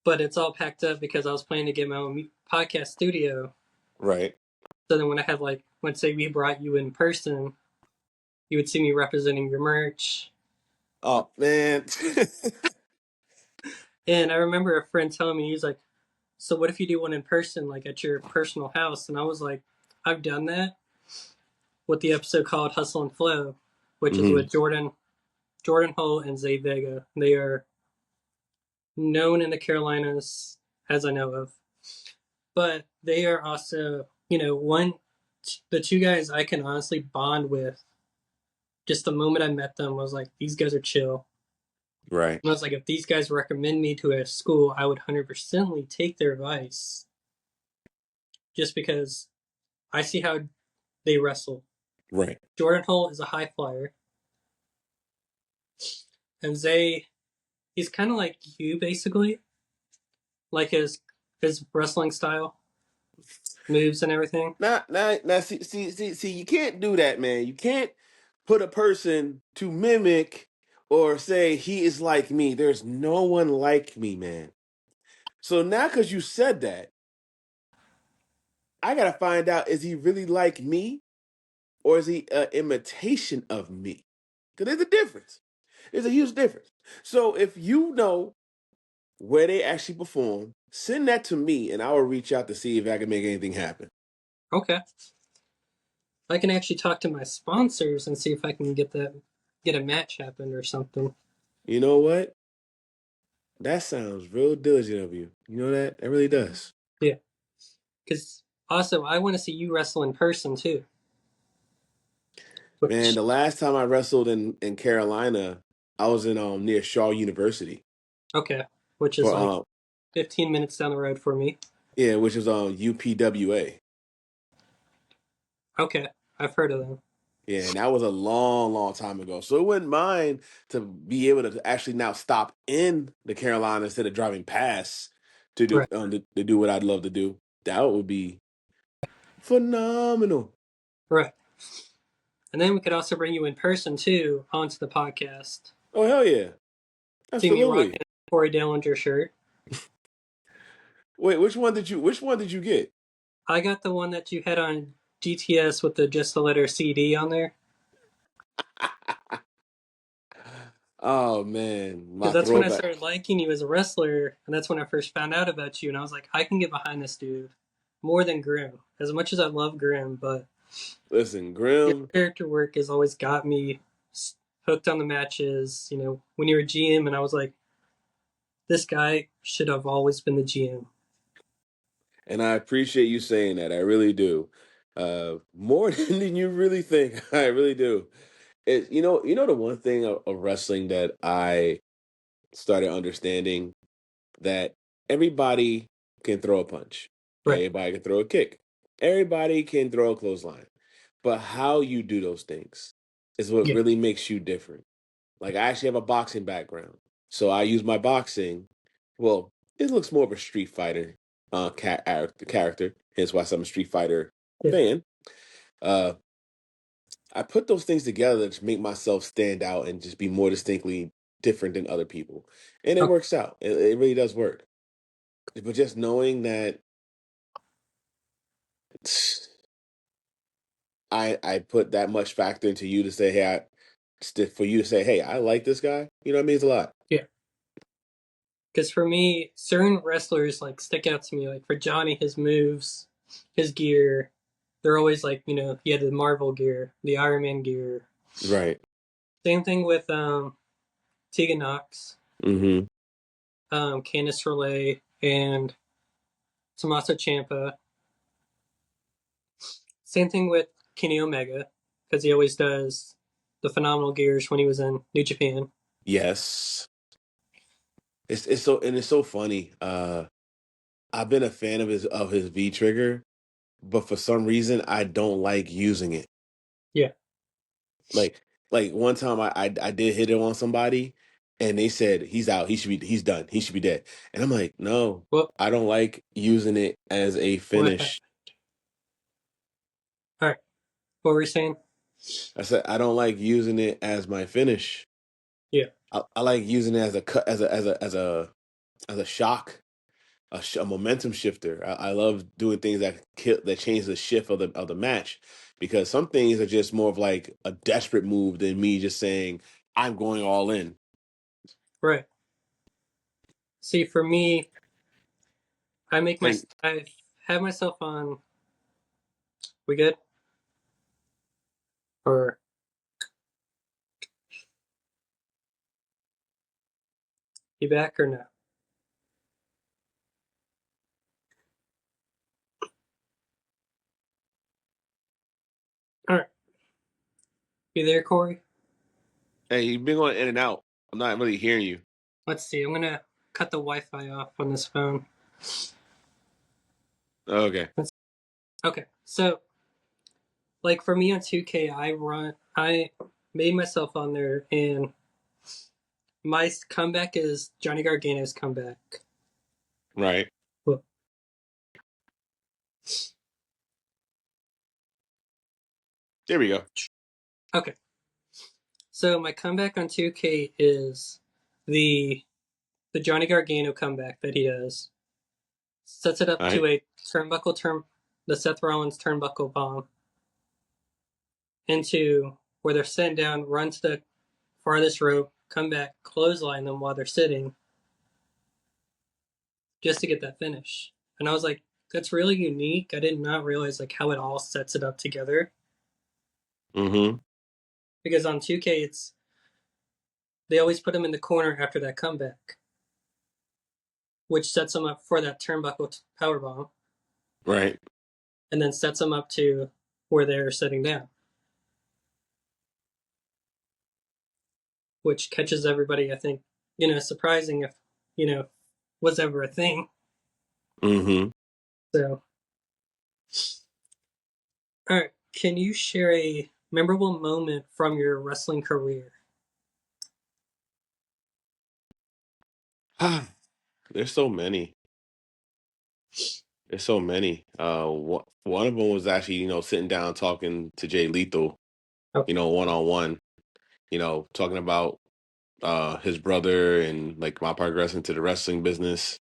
but it's all packed up because I was planning to get my own podcast studio. right. So then when I had like, let's say we brought you in person, You would see me representing your merch. Oh man. And I remember a friend telling me, he's like, so what if you do one in person, like at your personal house? And I was like, I've done that with the episode called Hustle and Flow, which is Hmm. with Jordan Holt and Zay Vega. They are known in the Carolinas, as I know of. But they are also, the two guys I can honestly bond with. Just the moment I met them, I was like, these guys are chill. Right. And I was like, if these guys recommend me to a school, I would 100% take their advice just because I see how they wrestle. Right. Jordan Holt is a high flyer, and Zay, he's kind of like you, basically, like his wrestling style, moves, and everything. Now, see, you can't do that, man. You can't put a person to mimic or say he is like me. There's no one like me, man. So now, because you said that, I gotta find out: is he really like me, or is he an imitation of me? Because there's a difference. There's a huge difference. So if you know where they actually perform, send that to me, and I will reach out to see if I can make anything happen. Okay, I can actually talk to my sponsors and see if I can get a match happen or something. You know what? That sounds real diligent of you. You know that? That really does. Yeah, because also I want to see you wrestle in person too. Man, Which the last time I wrestled in Carolina, I was in near Shaw University okay, which is for like 15 minutes down the road for me. yeah, which is UPWA. Okay, I've heard of them. Yeah, and that was a long, long time ago. So it wouldn't mind to be able to actually now stop in the Carolina instead of driving past to do Right, to do what I'd love to do. That would be phenomenal. right. And then we could also bring you in person too onto the podcast. Oh hell yeah. See me Absolutely. rocking a Corey Dillinger shirt. Wait, which one did you get? I got the one that you had on GTS with the just the letter CD on there Oh man, because my that's when I throwback. started liking you as a wrestler, and that's when I first found out about you. And I was like, I can get behind this dude more than Grim. As much as I love Grim, but Listen, your Grim, character work has always got me hooked on the matches. When you were GM, and I was like, this guy should have always been the GM. and I appreciate you saying that. I really do. More than you really think. I really do. You know the one thing of wrestling that I started understanding that everybody can throw a punch. Right. Everybody can throw a kick. Everybody can throw a clothesline. But how you do those things is what Yeah. really makes you different. Like I actually have a boxing background, so I use my boxing. Well, it looks more of a Street Fighter character. Hence why I'm a Street Fighter Yeah. fan. Uh, I put those things together to make myself stand out and just be more distinctly different than other people, and it Okay. works out. It really does work. But just knowing that I put that much factor into you to say, hey, for you to say, hey, I like this guy. You know, it means a lot. Yeah. Because for me, certain wrestlers like stick out to me. Like for Johnny, his moves, his gear, they're always like he had the Marvel gear, the Iron Man gear. Right. Same thing with Tegan Knox, Mm-hmm. Candice Relay, and Tommaso Ciampa. Same thing with Kenny Omega, because he always does the phenomenal gears when he was in New Japan. Yes. It's so funny. I've been a fan of his V trigger, but for some reason I don't like using it. Yeah. Like like one time I did hit it on somebody and they said he's out, he's done, he should be dead. And I'm like, no, Well, I don't like using it as a what happened? finish. All right. What were we saying? I said I don't like using it as my finish. Yeah. I like using it as a cut as a shock, a momentum shifter. I love doing things that change the shift of the match because some things are just more of like a desperate move than me just saying I'm going all in. Right. See, for me, And I have myself on. We good? Or you back or no? All right. You there, Corey? hey, you've been going in and out. I'm not really hearing you. Let's see. I'm gonna cut the Wi-Fi off on this phone. Okay. Okay. So, like for me on 2K, I made myself on there, and my comeback is Johnny Gargano's comeback. Right. Well, There we go. okay. So my comeback on 2K is the the Johnny Gargano comeback that he does. Sets it up All to right. a the Seth Rollins turnbuckle bomb into where they're sitting down, run to the farthest rope, come back, clothesline them while they're sitting, just to get that finish. And I was like, that's really unique. I did not realize like how it all sets it up together. Mm-hmm. Because on 2K, they always put him in the corner after that comeback, which sets him up for that turnbuckle power bomb, Right. and then sets him up to where they're sitting down, which catches everybody. I think surprising if you know was ever a thing. Mm-hmm. So, all right, can you share a memorable moment from your wrestling career? There's so many. There's so many. One of them was actually, sitting down talking to Jay Lethal, Oh, one on one, talking about his brother and like my progress into the wrestling business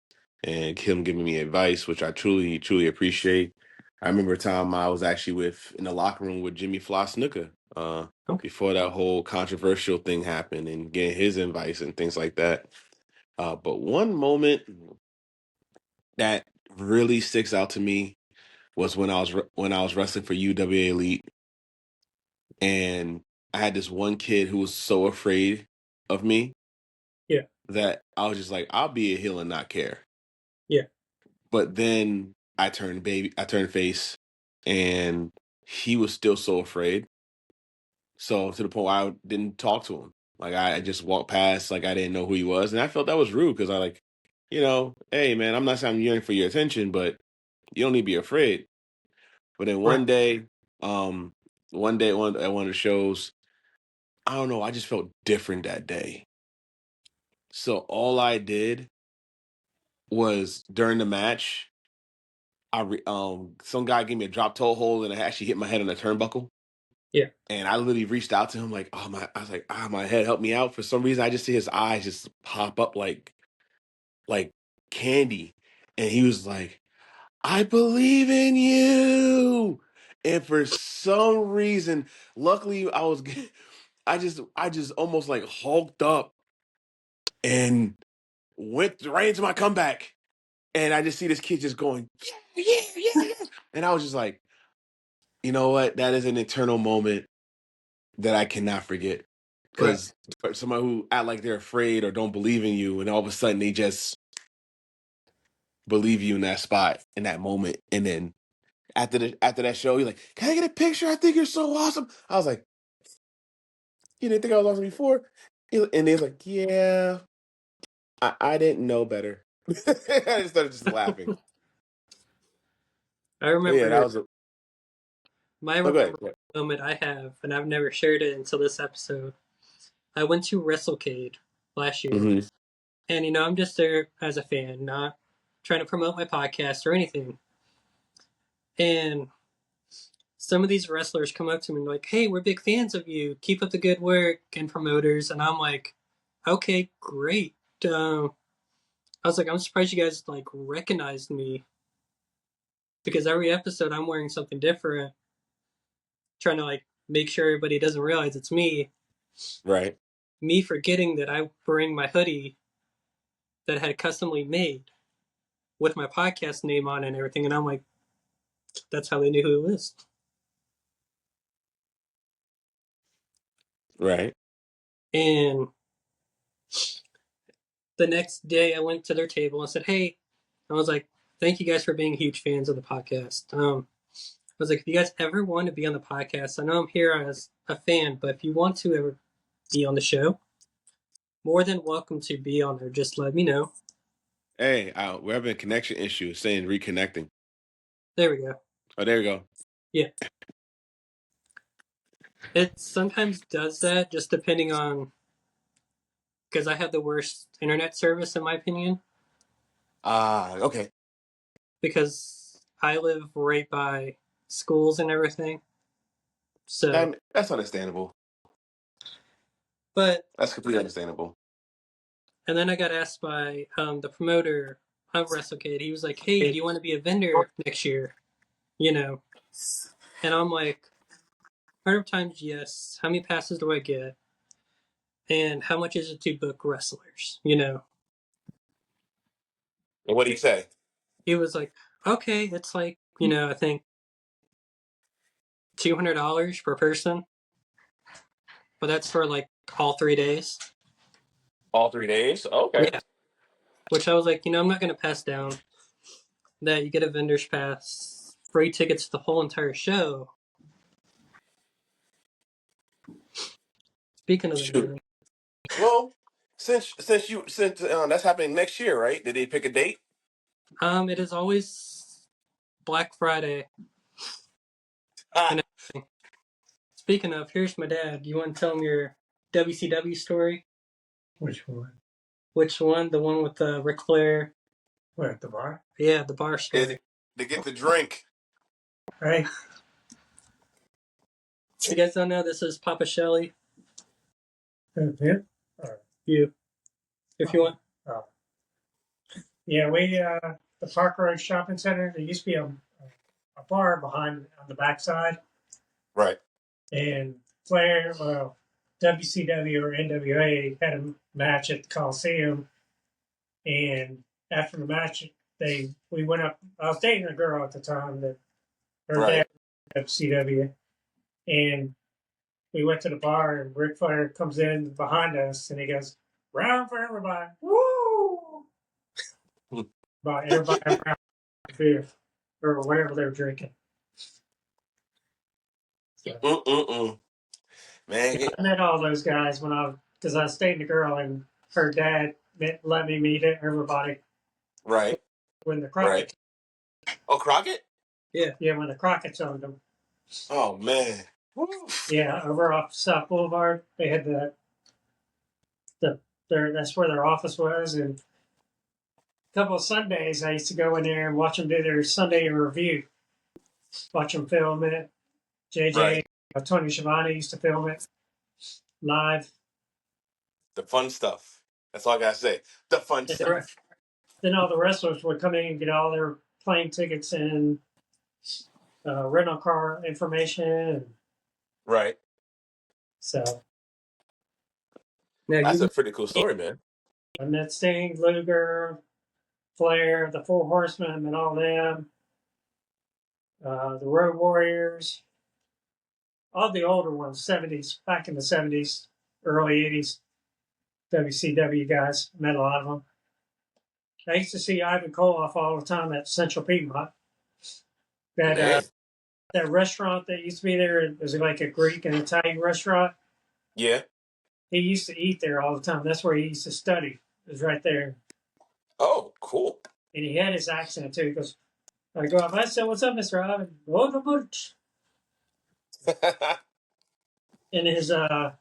and him giving me advice, which I truly, truly appreciate. I remember a time I was actually in the locker room with Jimmy Fly Snuka, okay, before that whole controversial thing happened and getting his advice and things like that. But one moment that really sticks out to me was when I was wrestling for UWA Elite, and I had this one kid who was so afraid of me yeah, that I was just like, I'll be a heel and not care. yeah, But then I turned face, and he was still so afraid. So to the point where I didn't talk to him. Like I just walked past, like I didn't know who he was, and I felt that was rude because I like, hey man, I'm not saying I'm yearning for your attention, but you don't need to be afraid. But then right, um, at one of the shows, I don't know, I just felt different that day. So all I did was during the match, some guy gave me a drop toe hold and I actually hit my head on a turnbuckle. yeah, And I literally reached out to him like, I was like, my head, help me out. For some reason, I just see his eyes just pop up like candy. And he was like, I believe in you. And for some reason, luckily I just almost like hulked up and went right into my comeback. And I just see this kid just going, yeah, yeah, yeah, yeah. And I was just like, you know what? That is an eternal moment that I cannot forget. right, Because for somebody who act like they're afraid or don't believe in you, and all of a sudden they just believe you in that spot, in that moment. And then after that show, you're like, can I get a picture? I think you're so awesome. I was like, you didn't think I was awesome before? And they was like, yeah, I didn't know better. I just started just laughing. I But yeah, that remember was a. my Oh, go ahead. memorable moment I have, and I've never shared it until this episode. I went to WrestleCade last year, Hmm. and I'm just there as a fan, not trying to promote my podcast or anything. And some of these wrestlers come up to me and like, "Hey, we're big fans of you. Keep up the good work," and promoters, and I'm like, "Okay, great." I was like, "I'm surprised you guys like recognized me because every episode I'm wearing something different." trying to like make sure everybody doesn't realize it's me. Right. Me forgetting that I bring my hoodie that I had customly made with my podcast name on it and everything, and I'm like, that's how they knew who it was. Right. And the next day, I went to their table and said, "Hey," I was like, "Thank you guys for being huge fans of the podcast." I was like, "If you guys ever want to be on the podcast, I know I'm here as a fan, but if you want to ever be on the show, more than welcome to be on there. Just let me know." Hey, we're having a connection issue. Saying reconnecting. There we go. Oh, there we go. Yeah, it sometimes does that, just depending on because I have the worst internet service in my opinion. Okay. Because I live right by schools and everything. So, And that's understandable. but That's completely understandable. and then I got asked by the promoter of WrestleCade. He was like, "Hey, do you want to be a vendor next year?" You know, and I'm like, 100 times yes. How many passes do I get? And how much is it to book wrestlers? And what did he say? He was like, "Okay, it's like I think $200 per person, but that's for like all 3 days." All 3 days? Okay. Yeah, which I was like, I'm not gonna pass down that you get a vendor's pass, free tickets to the whole entire show. Speaking of the Shoot. vendor, Well, since that's happening next year, right? Did they pick a date? it is always Black Friday Ah, and everything. Speaking of, here's my dad. You want to tell him your WCW story? Which one? Which one? The one with Ric Flair? What, at the bar? Yeah, the bar is story. to get the drink. Right? You guys don't know this is Papa Shelley. Him? Or, You, if you want. oh. Yeah, the Park Road Shopping Center, there used to be a bar behind on the backside. Right. And Flair, WCW or NWA had a match at the Coliseum. And after the match, we went up. I was dating a girl at the time that her Right. dad was WCW. And we went to the bar, and Ric Flair comes in behind us, and he goes, "Round for everybody, woo!" By everybody around beer or whatever they were drinking. So, Mm-mm-mm. Man, I met all those guys because I was dating a girl, and her dad let me meet everybody right. when the Right. Crockett, Oh, Crockett? Yeah, when the Crockett's owned them. Oh, man. Woo. Yeah, over off South Boulevard, they had that's where their office was, and a couple of Sundays I used to go in there and watch them do their Sunday review, watch them film it. JJ, Right. Tony Schiavone used to film it live. The fun stuff. That's all I gotta say. The fun And stuff. then all the wrestlers would come in and get all their plane tickets and rental car information. And Right. so now That's a you pretty cool story, man. I met Sting, Luger, Flair, the Four Horsemen, and all them. The Road Warriors, all the older ones, 70s, back in the 70s, early 80s, WCW guys. Met a lot of them. I used to see Ivan Koloff all the time at Central Piedmont. That Man. that restaurant that used to be there, it was like a Greek and Italian restaurant. Yeah. He used to eat there all the time. That's where he used to study. It was right there. Oh, cool. And he had his accent too. He goes, I go up, I said, "What's up, Mr. Ivan?" "Oh, the much." And I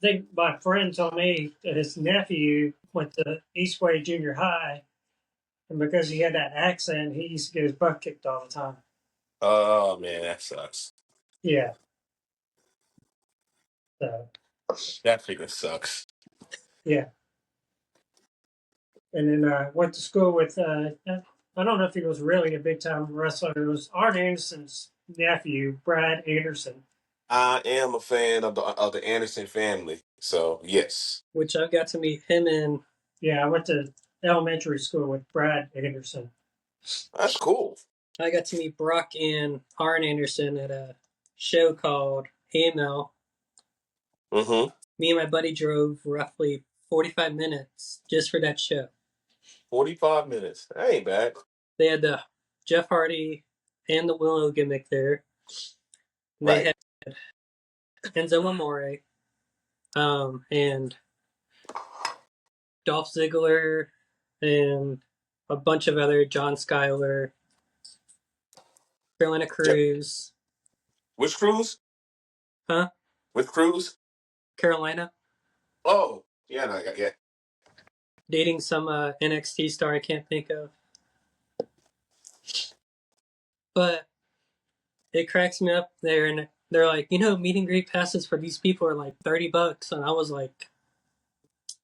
think my friend told me that his nephew went to Eastway Junior High. And because he had that accent, he used to get his butt kicked all the time. Oh, man, that sucks. Yeah. So, That figure sucks. yeah. And then I went to school with, I don't know if he was really a big time wrestler. It was Arn Anderson's nephew, Brad Anderson. I am a fan of the Anderson family. So yes. which I got to meet him in. Yeah, I went to elementary school with Brad Anderson. That's cool. I got to meet Brock and Arn Anderson at a show called AML. Mm-hmm. Me and my buddy drove roughly 45 minutes just for that show. 45 minutes. That ain't bad. They had the Jeff Hardy and the Willow gimmick there. And they Right. had Enzo Amore, and Dolph Ziggler, and a bunch of other John Schuyler, Carolina Yeah. Cruz. Which cruise? Huh? With cruise? Carolina? Oh, yeah, no, yeah. Dating some NXT star I can't think of. But it cracks me up there, and they're like, meet and greet passes for these people are like $30. And I was like,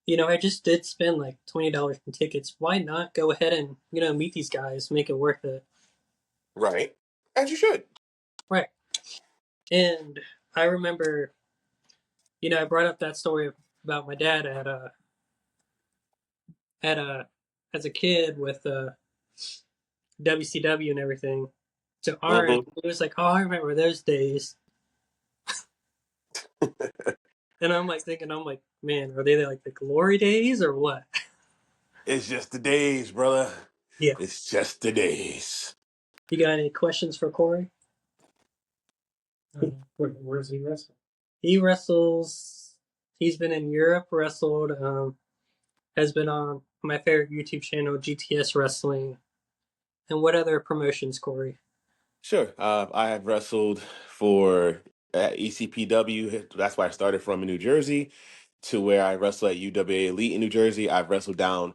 I just did spend like $20 in tickets. Why not go ahead and, meet these guys, make it worth it? Right. As you should. Right. And I remember, I brought up that story about my dad as a kid with WCW and everything. To Aaron, Mm-hmm. he was like, "Oh, I remember those days." And I'm like, man, are they like the glory days or what? It's just the days, brother. Yeah. It's just the days. You got any questions for Corey? Where's he wrestling? He wrestles. He's been in Europe, wrestled. Has been on my favorite YouTube channel, GTS Wrestling. And what other promotions, Corey? Sure. I have wrestled for ECPW. That's where I started from in New Jersey, to where I wrestle at UWA Elite in New Jersey. I've wrestled down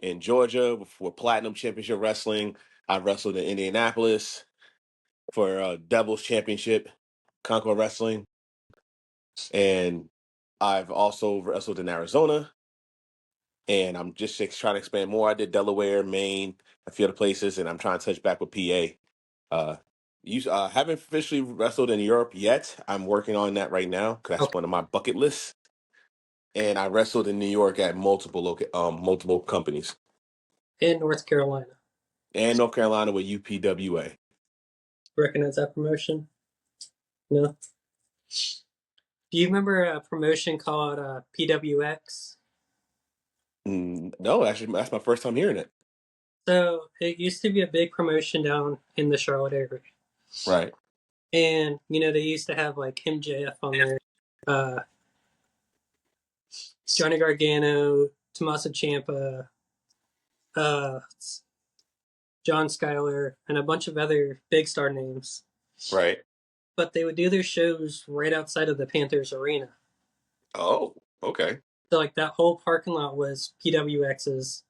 in Georgia for Platinum Championship Wrestling. I've wrestled in Indianapolis for Devils Championship, Concord Wrestling. And I've also wrestled in Arizona. And I'm just trying to expand more. I did Delaware, Maine, a few other places, and I'm trying to touch back with PA. Haven't officially wrestled in Europe yet. I'm working on that right now because that's Okay. one of my bucket lists. And I wrestled in New York at multiple companies, In North Carolina. and North Carolina with UPWA. Recognize that promotion? No. Do you remember a promotion called PWX? No, actually, that's my first time hearing it. So it used to be a big promotion down in the Charlotte area. Right. And, they used to have like MJF on there, uh, Johnny Gargano, Tommaso Ciampa, uh, John Schuyler, and a bunch of other big star names. Right. But they would do their shows right outside of the Panthers arena. Oh, okay. So like that whole parking lot was PWX's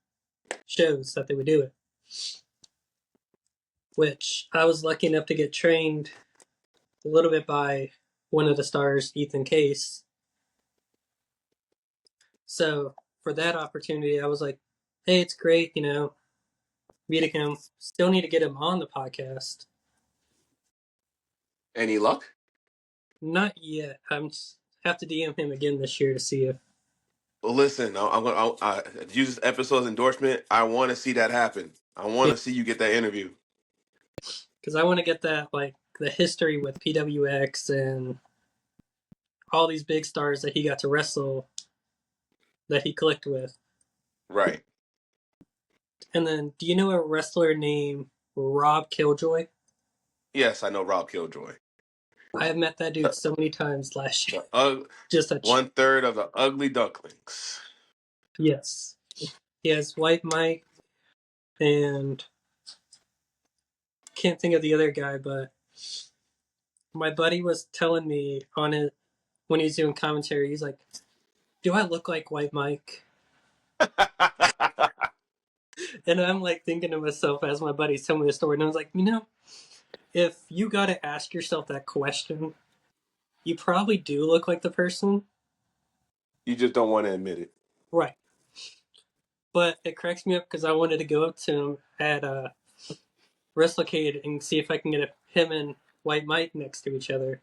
shows that they would do it. Which I was lucky enough to get trained a little bit by one of the stars, Ethan Case. So for that opportunity, I was like, hey, it's great, meeting him. Still need to get him on the podcast. Any luck? Not yet. I'm just have to DM him again this year to see if, Well, listen, I'm going to use this episode's endorsement. I want to see that happen. I want yeah, to see you get that interview. because I want to get that like the history with PWX and all these big stars that he got to wrestle that he clicked with. Right. And then, do you know a wrestler named Rob Killjoy? Yes, I know Rob Killjoy. I have met that dude so many times last year. Just a 1/3 of the Ugly Ducklings. yes. He has White Mike and can't think of the other guy, but my buddy was telling me on it when he was doing commentary. He's like, "Do I look like White Mike?" And I'm like thinking to myself as my buddy's telling me the story, and I was like, if you got to ask yourself that question, you probably do look like the person, You just don't want to admit it. right? But it cracks me up because I wanted to go up to him at WrestleCade and see if I can get him and White Mike next to each other.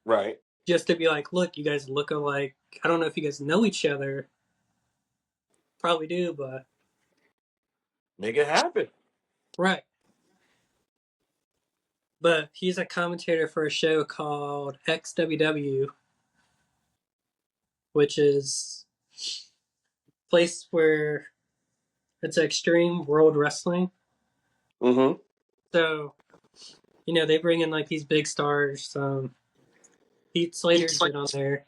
Right. just to be like, look, you guys look alike. I don't know if you guys know each other. Probably do, but Make it happen. right. But he's a commentator for a show called XWW, which is a place where it's Extreme World Wrestling. Mm-hmm. So, they bring in like these big stars. Heath Slater's been on there.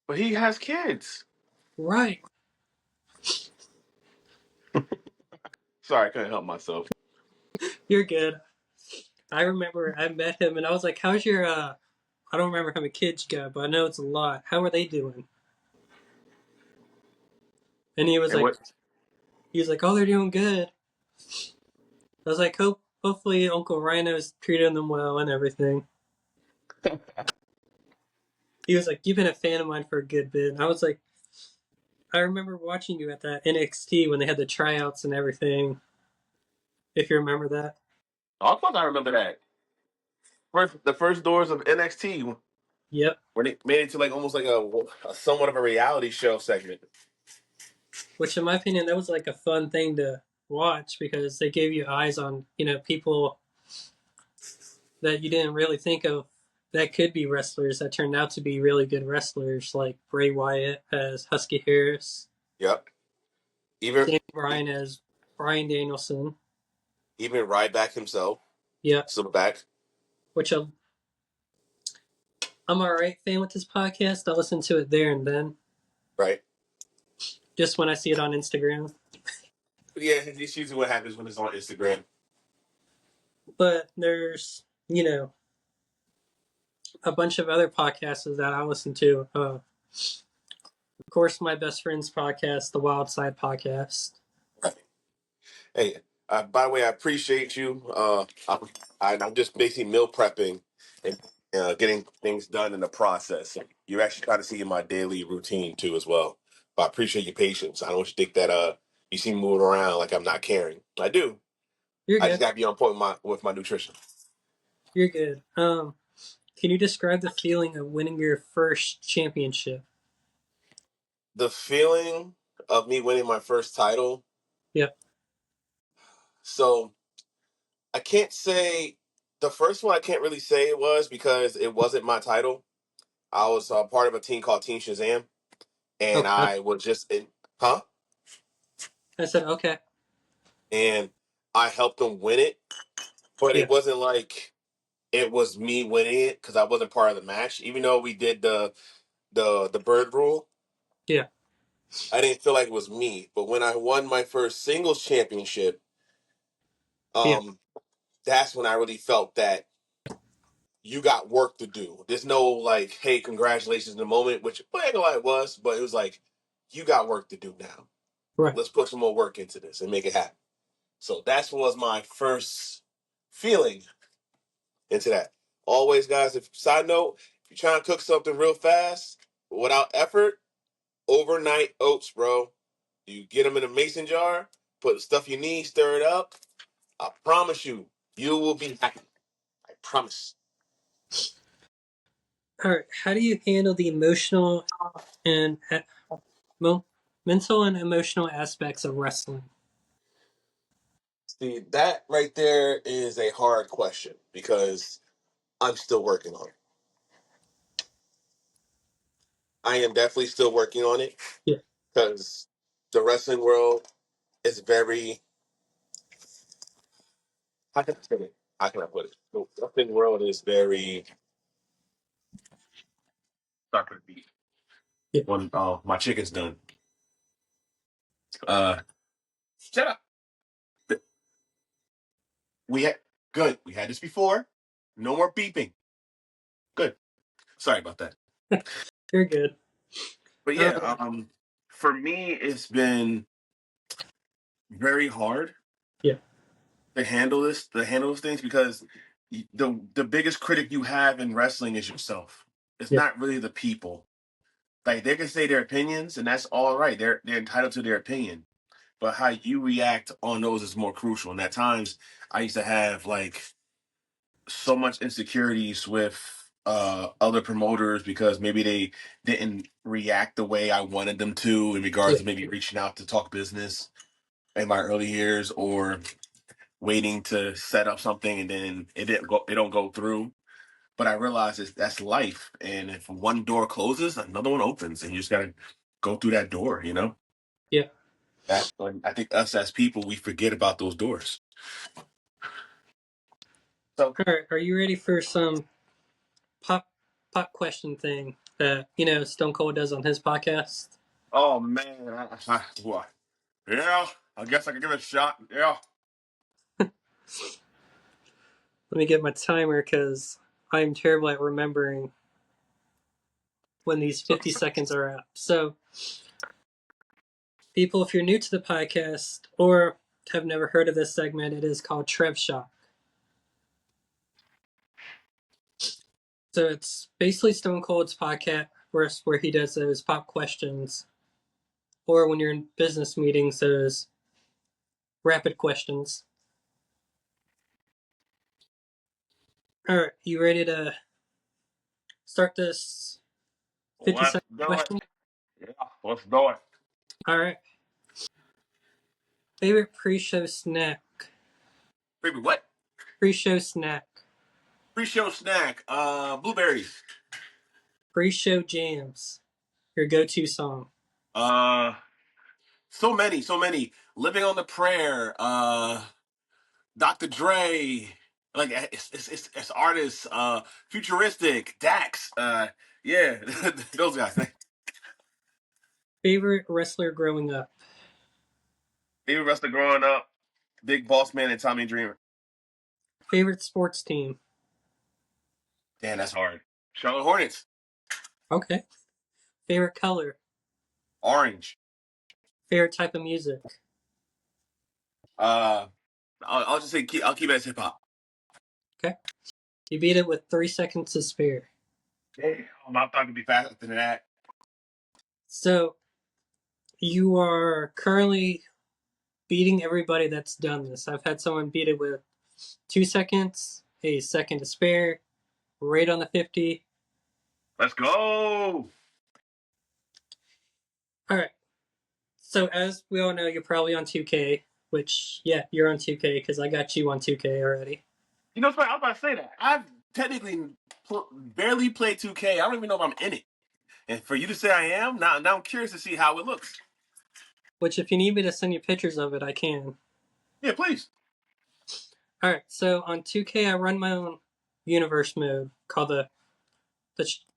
But he has kids. Right. Sorry, I couldn't help myself. You're good. I remember I met him and I was like, how's your I don't remember how many kids you got, but I know it's a lot. How are they doing? And And what? he was like, oh, they're doing good. I was like, hopefully Uncle Rhino's treating them well and everything. He was like, you've been a fan of mine for a good bit. And I was like, I remember watching you at that NXT when they had the tryouts and everything. If you remember that. Oh, of course I remember that. The first doors of NXT Yep. when they made it to like almost like a somewhat of a reality show segment. Which, in my opinion, that was like a fun thing to watch because they gave you eyes on people that you didn't really think of that could be wrestlers that turned out to be really good wrestlers, like Bray Wyatt as Husky Harris, Yep. Even Daniel Bryan as Bryan Danielson. even Ryback himself, Yeah, Silverback, which I'm all right fan with this podcast. I listen to it there and then, right? just when I see it on Instagram. But yeah, it's usually what happens when it's on Instagram. But there's a bunch of other podcasts that I listen to. Of course, my best friend's podcast, the Wild Side Podcast. Right. Hey, by the way, I appreciate you. I'm just basically meal prepping and getting things done in the process. So you're actually trying to see in my daily routine too, as well. But I appreciate your patience. I don't want you to think that you see me moving around like I'm not caring. I do. You're I just good. got to be on point with my nutrition. You're good. Can you describe the feeling of winning your first championship? The feeling of me winning my first title. Yep. So I can't say the first one. I can't really say it was because it wasn't my title. I was part of a team called Team Shazam, and Okay. I was just in, huh? I said okay. And I helped them win it, but it Yeah. wasn't like it was me winning it because I wasn't part of the match. Even though we did the bird rule, Yeah. I didn't feel like it was me. But when I won my first singles championship, Yeah. um, that's when I really felt that you got work to do. There's no like, hey, congratulations in the moment, which I ain't gonna lie, it was, but it was like, you got work to do now. Right. Let's put some more work into this and make it happen. So that was my first feeling into that. Always, guys, if side note, if you're trying to cook something real fast without effort, overnight oats, bro. You get them in a mason jar, put the stuff you need, stir it up. I promise you, you will be happy. I promise. All right. How do you handle the emotional and mo- mental and emotional aspects of wrestling? See, that right there is a hard question because I'm still working on it. I am definitely still working on it Yeah. because the wrestling world is very, how can I put it? How can I put it? The wrestling world is very, sorry for the beat. Yeah. One, oh, my chicken's done. Uh, Shut up. We had good. We had this before. No more beeping. Good. Sorry about that. You're good. But yeah, Um. for me, it's been very hard Yeah. to handle those things because the biggest critic you have in wrestling is yourself. It's Yeah. not really the people. Like they can say their opinions, and that's all right. They're entitled to their opinion. But how you react on those is more crucial. And at times, I used to have like so much insecurities with other promoters because maybe they didn't react the way I wanted them to in regards Yeah. to maybe reaching out to talk business in my early years or waiting to set up something and then it don't go through. But I realized that's life, and if one door closes, another one opens, and you just gotta go through that door. You know Yeah. that. I think us as people, we forget about those doors. So, All right. Are you ready for some pop pop question thing that Stone Cold does on his podcast? oh man, what? Yeah, I guess I could give it a shot. Yeah. Let me get my timer because I'm terrible at remembering when these So, 50 seconds are up. So, people, if you're new to the podcast or have never heard of this segment, it is called Trev Shock. So it's basically Stone Cold's podcast where he does those pop questions, or when you're in business meetings, those rapid questions. All right, you ready to start this 50 let's second do it. question? Yeah, let's do it. All right. Favorite pre-show snack? Baby, what? Pre-show snack. Pre-show snack. Blueberries. Pre-show jams. Your go-to song. Uh, so many, so many. Living on the Prayer. Dr. Dre, like it's artists, futuristic, Dax, yeah, those guys. Favorite wrestler growing up. Favorite wrestler growing up, Big Boss Man and Tommy Dreamer. Favorite sports team. Damn, that's hard. Charlotte Hornets, Okay. Favorite color. orange. Favorite type of music. Uh, I'll just say I'll keep it as hip hop. Okay. You beat it with 3 seconds to spare. Damn, I'm not to be faster than that. So you are currently beating everybody that's done this. I've had someone beat it with 2 seconds, a second to spare, right on the 50. Let's go. All right. So as we all know, you're probably on 2K, which, yeah, you're on 2K because I got you on 2K already. You know, I was about to say that I've technically barely played 2K. I don't even know if I'm in it. And for you to say I am, now I'm curious to see how it looks. Which, if you need me to send you pictures of it, I can. Yeah, please. All right. So on 2K, I run my own universe mode called the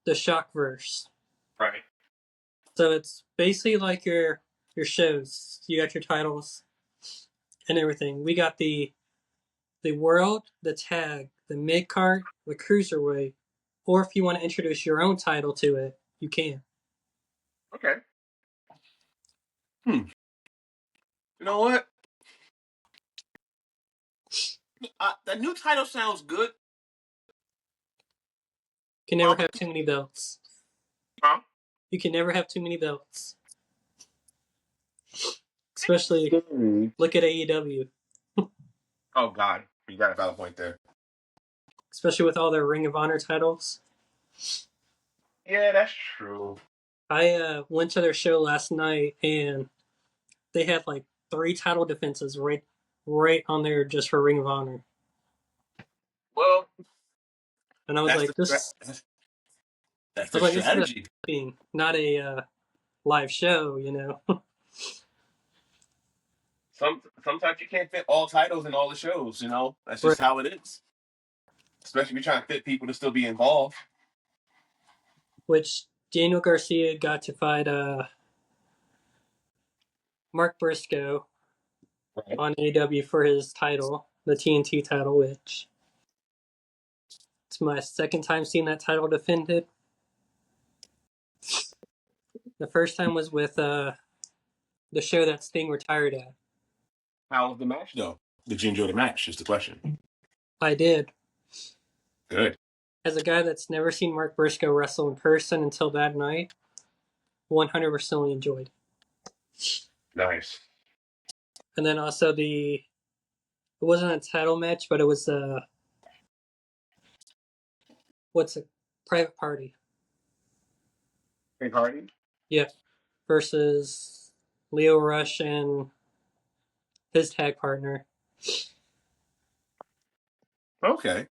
Shockverse. Right. So it's basically like your shows. You got your titles and everything. We got the world, the tag, the mid card, the cruiserweight, or if you want to introduce your own title to it, you can. Okay. Hmm. You know what? The new title sounds good. You can never Um, have too many belts. huh? You can never have too many belts. Especially look at AEW. Oh God, you got a valid point there. Especially with all their Ring of Honor titles. Yeah, that's true. I went to their show last night and they had like 3 title defenses right on there just for Ring of Honor. Well, And I was that's like, the this that's I was the like, this is a strategy. thing, not a live show. Sometimes you can't fit all titles in all the shows. You know, that's Right. just how it is. Especially if you're trying to fit people to still be involved. Which Daniel Garcia got to fight Mark Briscoe Right. on AEW for his title, the TNT title, which it's my second time seeing that title defended. The first time was with the show that Sting retired at. How was the match though? Did you enjoy the match? Is the question. I did. Good. As a guy that's never seen Mark Briscoe wrestle in person until that night, 100% enjoyed. Nice. And then also it wasn't a title match, but it was what's it? Private Party. Hey, Hardy. Yeah. Versus Leo Rush and his tag partner, Okay.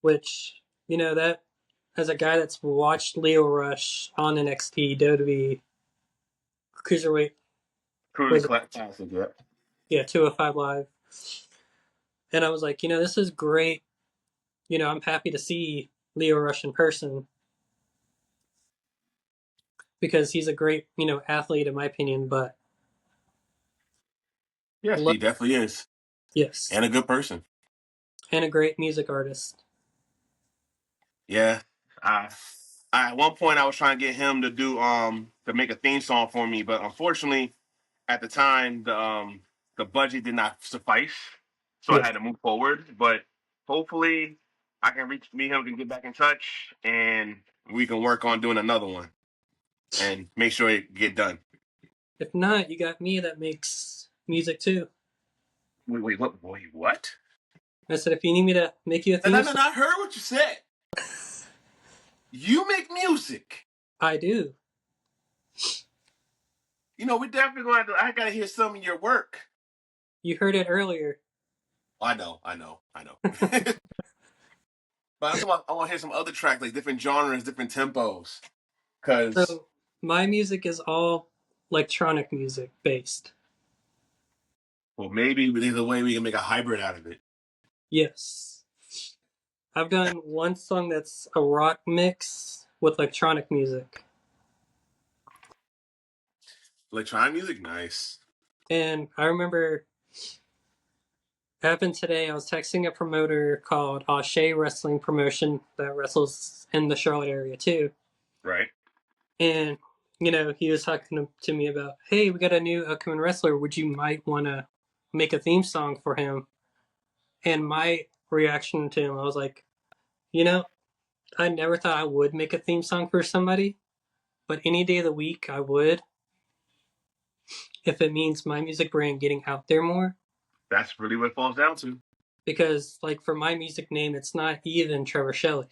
which, that as a guy that's watched Leo Rush on NXT, WWE, Cruiserweight, Truly was it? classic, yeah. Yeah, 205 Live. And I was like, this is great. I'm happy to see Leo Rush in person because he's a great, athlete in my opinion. But Yes, he definitely is. yes, And a good person. and a great music artist. Yeah. I, at one point I was trying to get him to do to make a theme song for me, but unfortunately at the time the budget did not suffice. So I Yeah, had to move forward. But hopefully I can reach me him can get back in touch and we can work on doing another one and make sure it get done. if not, you got me that makes music too. What? I said, if you need me to make you a No, no, theme no, song, no, I heard what you said. You make music. I do. You know, we definitely gonna have to, I gotta hear some of your work. You heard it earlier. I know. But I'm talking about, I want to hear some other tracks, like different genres, different tempos. Cause So my music is all electronic music based. well, maybe there's a way we can make a hybrid out of it. Yes. I've done one song that's a rock mix with electronic music. Electronic music, nice. And I remember happened today, I was texting a promoter called Ashe Wrestling Promotion that wrestles in the Charlotte area too. Right. And, he was talking to me about, hey, we got a new upcoming wrestler. Would you might want to make a theme song for him? And my reaction to him, I was like, you know, I never thought I would make a theme song for somebody, but any day of the week I would if it means my music brand getting out there more. That's really what it falls down to. Because, like, for my music name, it's not even Trevor Shelley.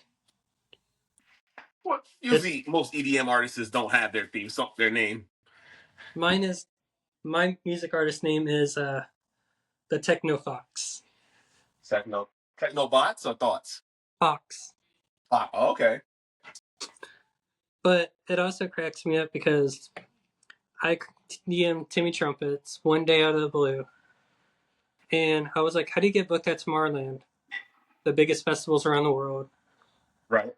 Well, It's usually most EDM artists don't have their theme song, their name. mine is my music artist name is the Techno Fox. Techno bots or thoughts? Fox. Oh, okay. But it also cracks me up because I DM Timmy Trumpets one day out of the blue, and I was like, "How do you get booked at Tomorrowland, the biggest festivals around the world?" Right.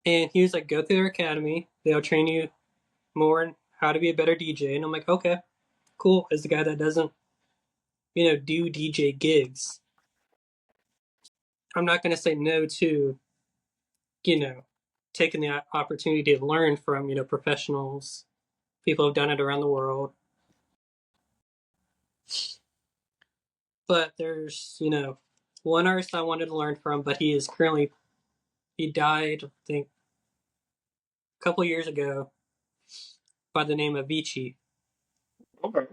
And he was like, "Go through their academy. They'll train you more on how to be a better DJ." And I'm like, "Okay, cool." As the guy that doesn't, do DJ gigs, I'm not going to say no to, you know, taking the opportunity to learn from, professionals, people who've done it around the world. But there's, one artist I wanted to learn from, but he died, I think, a couple years ago by the name of Vici. Okay.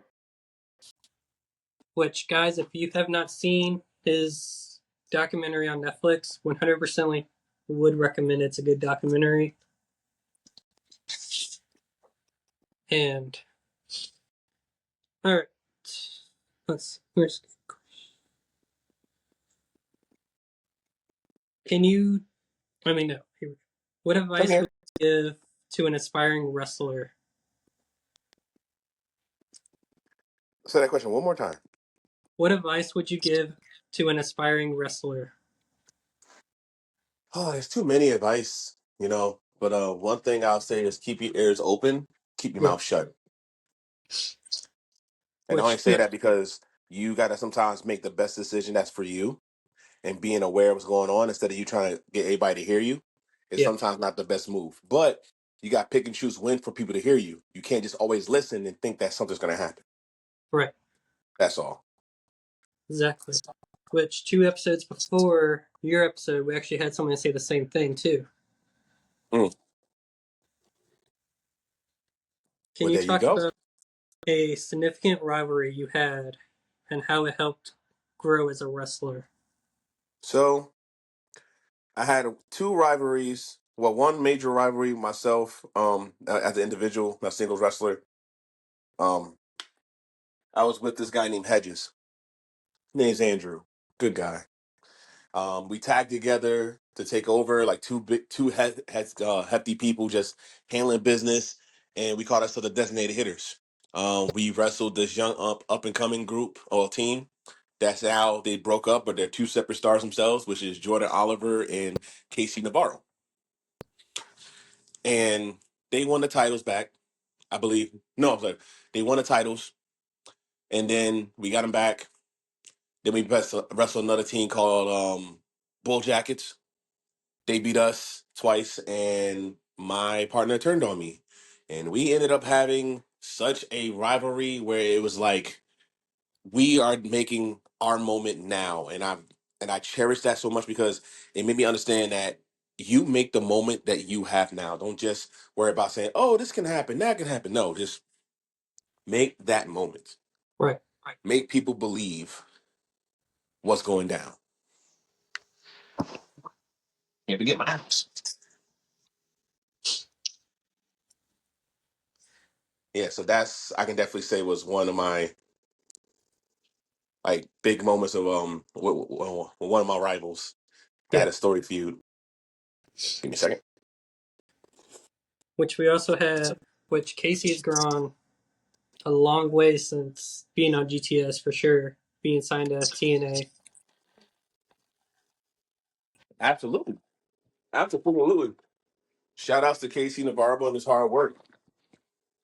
Which, guys, if you have not seen his documentary on Netflix, 100% would recommend. It's a good documentary. And, all right, where's, can you, I mean, no, here we go. What I'm advice here. would you give to an aspiring wrestler? Say that question one more time. What advice would you give to an aspiring wrestler? Oh, there's too many advice, But one thing I'll say is keep your ears open, keep your Yeah, mouth shut. And I only which, say that because you got to sometimes make the best decision that's for you and being aware of what's going on instead of you trying to get everybody to hear you is yeah, sometimes not the best move. But you got to pick and choose when for people to hear you. You can't just always listen and think that something's going to happen. right, That's all. exactly. Which 2 episodes before your episode, we actually had someone say the same thing too. Mm. Can Well, you there you talk go. about a significant rivalry you had and how it helped grow as a wrestler? So I had two rivalries Well, one major rivalry myself, as an individual, a singles wrestler, um, I was with this guy named Hedges. His name's Andrew. Good guy. We tagged together to take over, like two hefty people just handling business, and we called ourselves the Designated Hitters. We wrestled this young up and coming group or team. That's how they broke up, but they're two separate stars themselves, which is Jordan Oliver and Casey Navarro. And they won the titles back, I believe. No, I'm sorry. They won the titles, and then we got them back. Then we wrestled another team called Bull Jackets. They beat us twice, and my partner turned on me. And we ended up having such a rivalry where it was like we are making our moment now. And I cherish that so much because it made me understand that you make the moment that you have now. Don't just worry about saying, oh, this can happen, that can happen. No, just make that moment. Right. Make people believe what's going down. Can't forget my house. Yeah, so that's I can definitely say was one of my like big moments of one of my rivals that Yeah. had a story feud. Give me a second. Which we also had, which Casey's grown a long way since being on GTS for sure, being signed to TNA. Absolutely, absolutely. Shout outs to Casey Navarro and his hard work.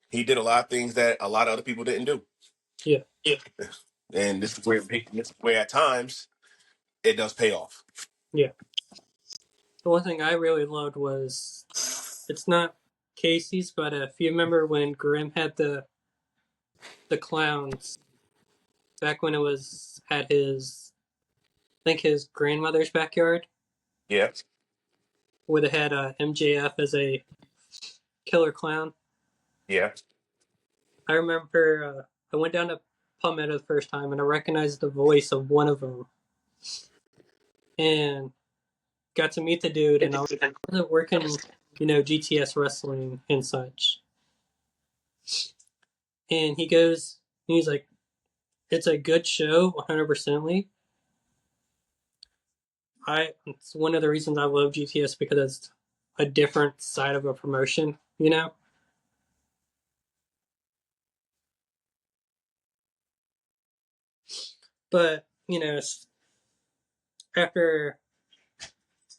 He did a lot of things that a lot of other people didn't do. Yeah. Yeah, and this is where at times it does pay off. Yeah. The one thing I really loved was it's not Casey's, but if you remember when Grim had the clowns back when it was at his, I think his grandmother's backyard, Yeah, where they had MJF as a killer clown. yeah, I remember I went down to Palmetto the first time and I recognized the voice of one of them and got to meet the dude. And I was working, GTS wrestling and such. And he goes, and he's like, "It's a good show, 100%ly." It's one of the reasons I love GTS because it's a different side of a promotion. But after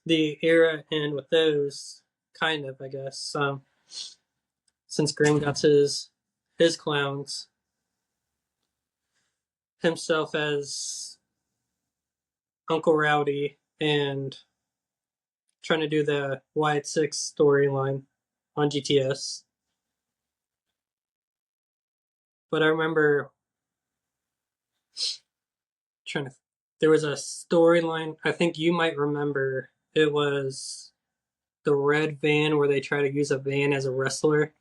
the era and with those, kind of, I guess, since Grim got his clowns, himself as Uncle Rowdy, and trying to do the Wyatt Six storyline on GTS. But I remember trying to. There was a storyline. I think you might remember. It was the red van where they try to use a van as a wrestler.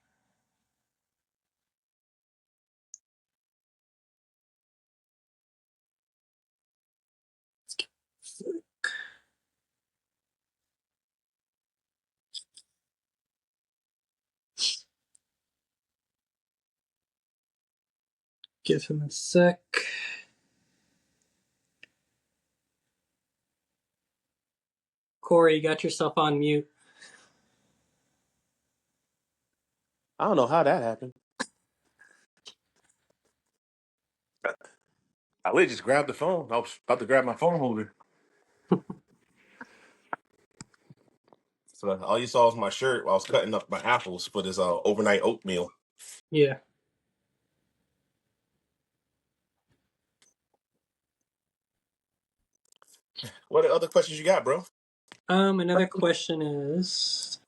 Give him a sec. Corey, you got yourself on mute. I don't know how that happened. I literally just grabbed the phone. I was about to grab my phone holder. So all you saw was my shirt while I was cutting up my apples for this overnight oatmeal. Yeah. What other questions you got, bro? Another question is,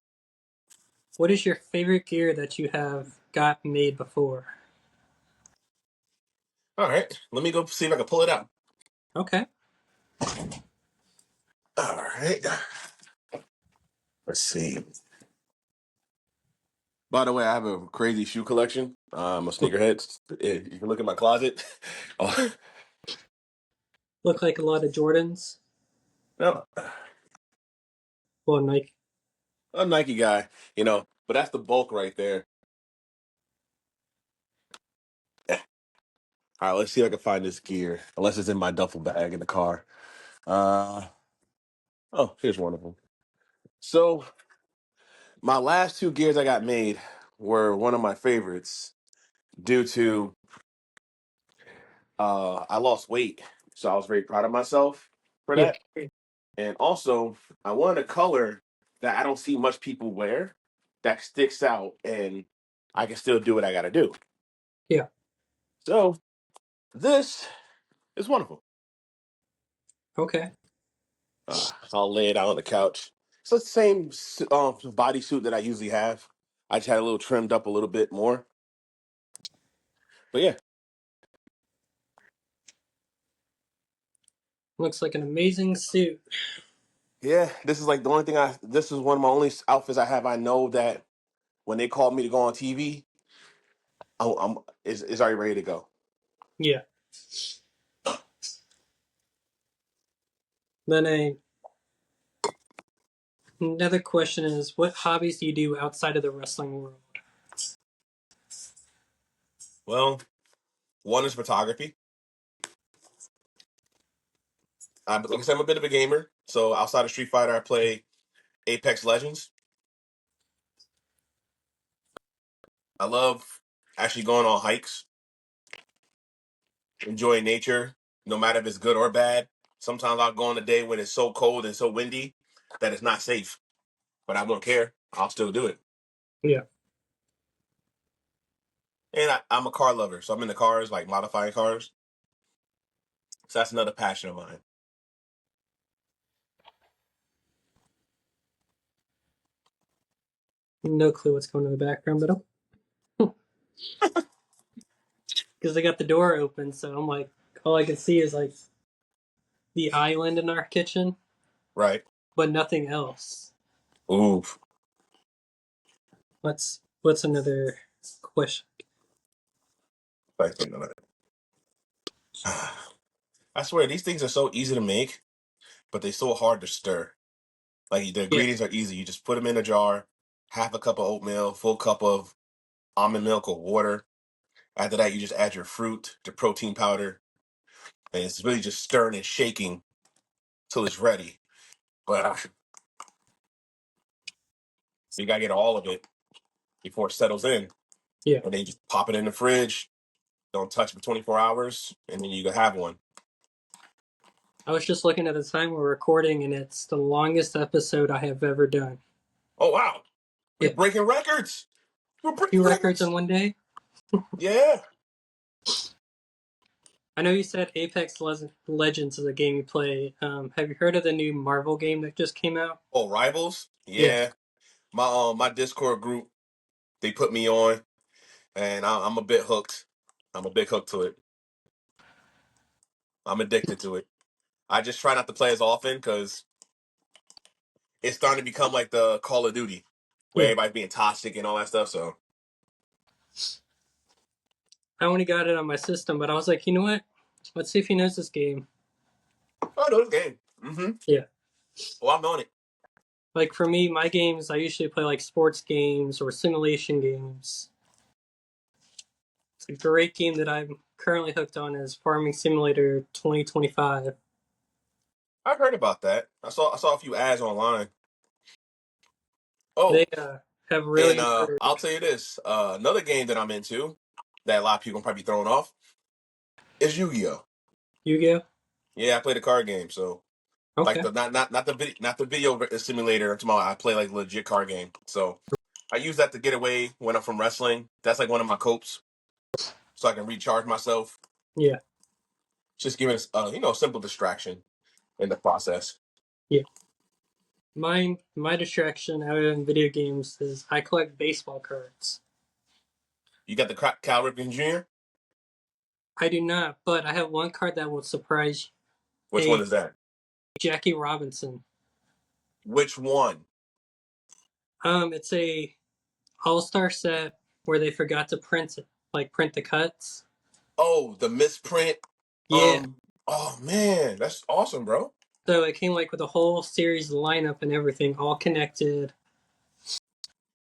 what is your favorite gear that you have got made before? All right, let me go see if I can pull it out. Okay. All right, let's see. By the way, I have a crazy shoe collection. I'm a sneakerhead. You can look at my closet. Oh, Look like a lot of Jordans. no, Well, Nike. a Nike guy, but that's the bulk right there. Eh. All right, let's see if I can find this gear. Unless it's in my duffel bag in the car. Uh oh, here's one of them. So my last two gears I got made were one of my favorites due to I lost weight, so I was very proud of myself for Yeah, that. And also, I wanted a color that I don't see much people wear that sticks out, and I can still do what I got to do. yeah. So this is wonderful. Okay. I'll lay it out on the couch. It's the same bodysuit that I usually have. I just had a little trimmed up a little bit more. But yeah, Looks like an amazing suit. yeah. This is like the only thing I. This is one of my only outfits I have. I know that when they call me to go on TV, I'm is already ready to go. Yeah. Then another question is, what hobbies do you do outside of the wrestling world? Well, one is photography. Like I said, I'm a bit of a gamer. So outside of Street Fighter, I play Apex Legends. I love actually going on hikes, enjoying nature, no matter if it's good or bad. Sometimes I'll go on a day when it's so cold and so windy that it's not safe, but I won't care. I'll still do it. Yeah. And I'm a car lover, so I'm into cars, like modifying cars. So that's another passion of mine. No clue what's going on in the background, but because I got the door open, so I'm like, all I can see is like the island in our kitchen, Right. but nothing else. Oof. What's another question? I think of it. I swear these things are so easy to make, but they're so hard to stir. Like the Yeah, ingredients are easy. You just put them in a jar, half a cup of oatmeal, full cup of almond milk or water. After that, you just add your fruit, the protein powder, and it's really just stirring and shaking till it's ready. But you gotta get all of it before it settles in, yeah. and then you just pop it in the fridge. Don't touch it for 24 hours, and then you can have one. I was just looking at the time we're recording, and it's the longest episode I have ever done. Oh wow, we're Yeah, breaking records. We're breaking two records in records. one day. Yeah. I know you said Legends is a game you play. Have you heard of the new Marvel game that just came out? Oh, rivals. Yeah, Yeah. My Discord group, they put me on, and I'm a bit hooked. I'm a bit hooked to it. I'm addicted to it. I just try not to play as often because it's starting to become like the Call of Duty, where yeah. everybody's being toxic and all that stuff. So I only got it on my system, but I was like, you know what? Let's see if he knows this game. I know this game. Mm-hmm. Yeah. Oh, I'm on it. Like for me, my games, I usually play like sports games or simulation games. It's a great game that I'm currently hooked on is Farming Simulator 2025. I heard about that. I saw a few ads online. Oh, They have and really I'll improved. tell you this. Another game that I'm into that a lot of people probably throwing off is Yu-Gi-Oh. Yu-Gi-Oh? Yeah, I play the card game, so like Okay. the not the video simulator. I'm talking about I play like legit card game. So I use that to get away when I'm from wrestling. That's like one of my copes, so I can recharge myself. Yeah. Just giving us simple distraction in the process. Yeah. My distraction out of video games is I collect baseball cards. You got the Cal Ripken Jr. I do not, but I have one card that will surprise you. Which one A is that? Jackie Robinson. Which one? It's a all-star set where they forgot to print it, like print the cuts. Oh, the misprint. Yeah. Oh man, that's awesome, bro. So it came like with a whole series lineup and everything, all connected.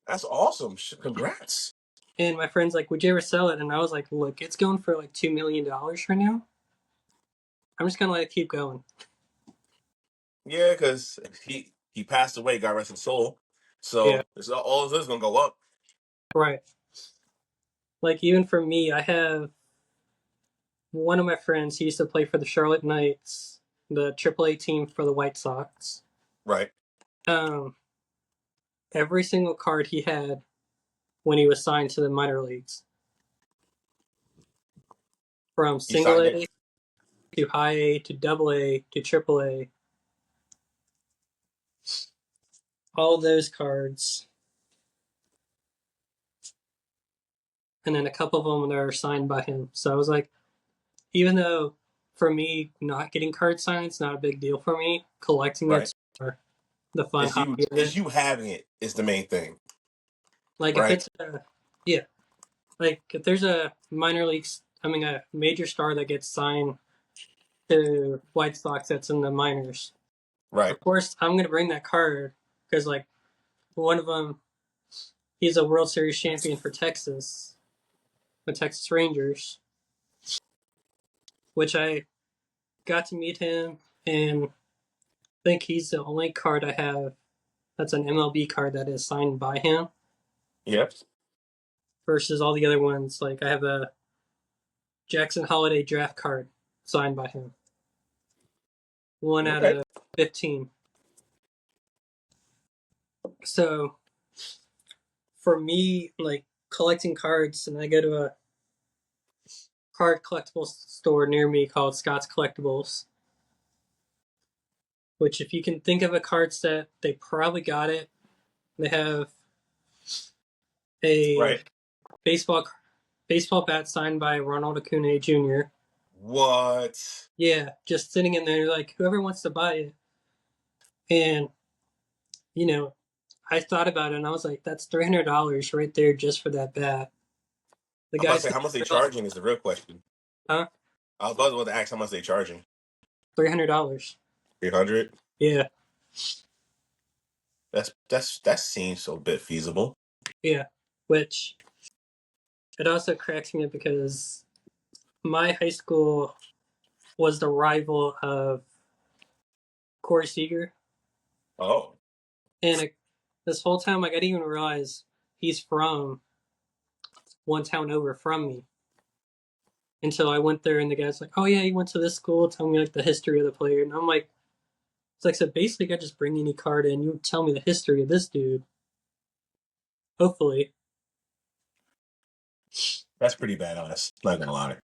That's awesome. Congrats. And my friend's like, "Would you ever sell it?" And I was like, "Look, it's going for like $2 million right now. I'm just gonna let it keep going." Yeah, because he passed away, God rest his soul. Yeah, So it's all of this is gonna go up. right. Like even for me, I have one of my friends. He used to play for the Charlotte Knights, the AAA team for the White Sox. Right. Um, every single card he had when he was signed to the minor leagues, from He single signed it. A to high A to double A to triple A, all those cards, and then a couple of them that are signed by him. So I was like, even though for me not getting card signed is not a big deal for me, collecting Right. it's for the fun hobby of It's it. you having it is the main thing. Like if Right. it's yeah, like if there's a minor leagues, I mean a major star that gets signed to White Sox that's in the minors. Right. Of course, I'm gonna bring that card because like one of them, he's a World Series champion for Texas, the Texas Rangers, which I got to meet him, and I think he's the only card I have that's an MLB card that is signed by him. Yep. Versus all the other ones, like I have a Jackson Holiday draft card signed by him, one out Okay. of 15. So for me, like collecting cards, and I go to a card collectibles store near me called Scott's Collectibles, which if you can think of a card set, they probably got it. They have a Right. baseball baseball bat signed by Ronald Acuna Jr. What? Yeah, just sitting in there like whoever wants to buy it. And you know, I thought about it and I was like, that's $300 right there just for that bat. The I'm about to guy's say gonna how much they sell, charging is the real question. huh? I was about to ask how much they charging. $300. 300. Yeah, That seems so a bit feasible. yeah. Which it also cracks me up because my high school was the rival of Corey Seager, Oh. and this whole time, like I didn't even realize he's from one town over from me until I went there, and the guy's like, "Oh yeah, he went to this school." Tell me like the history of the player, and I'm like, "It's like so basically, I just bring any card in, you tell me the history of this dude." Hopefully, That's pretty badass. Not gonna lie.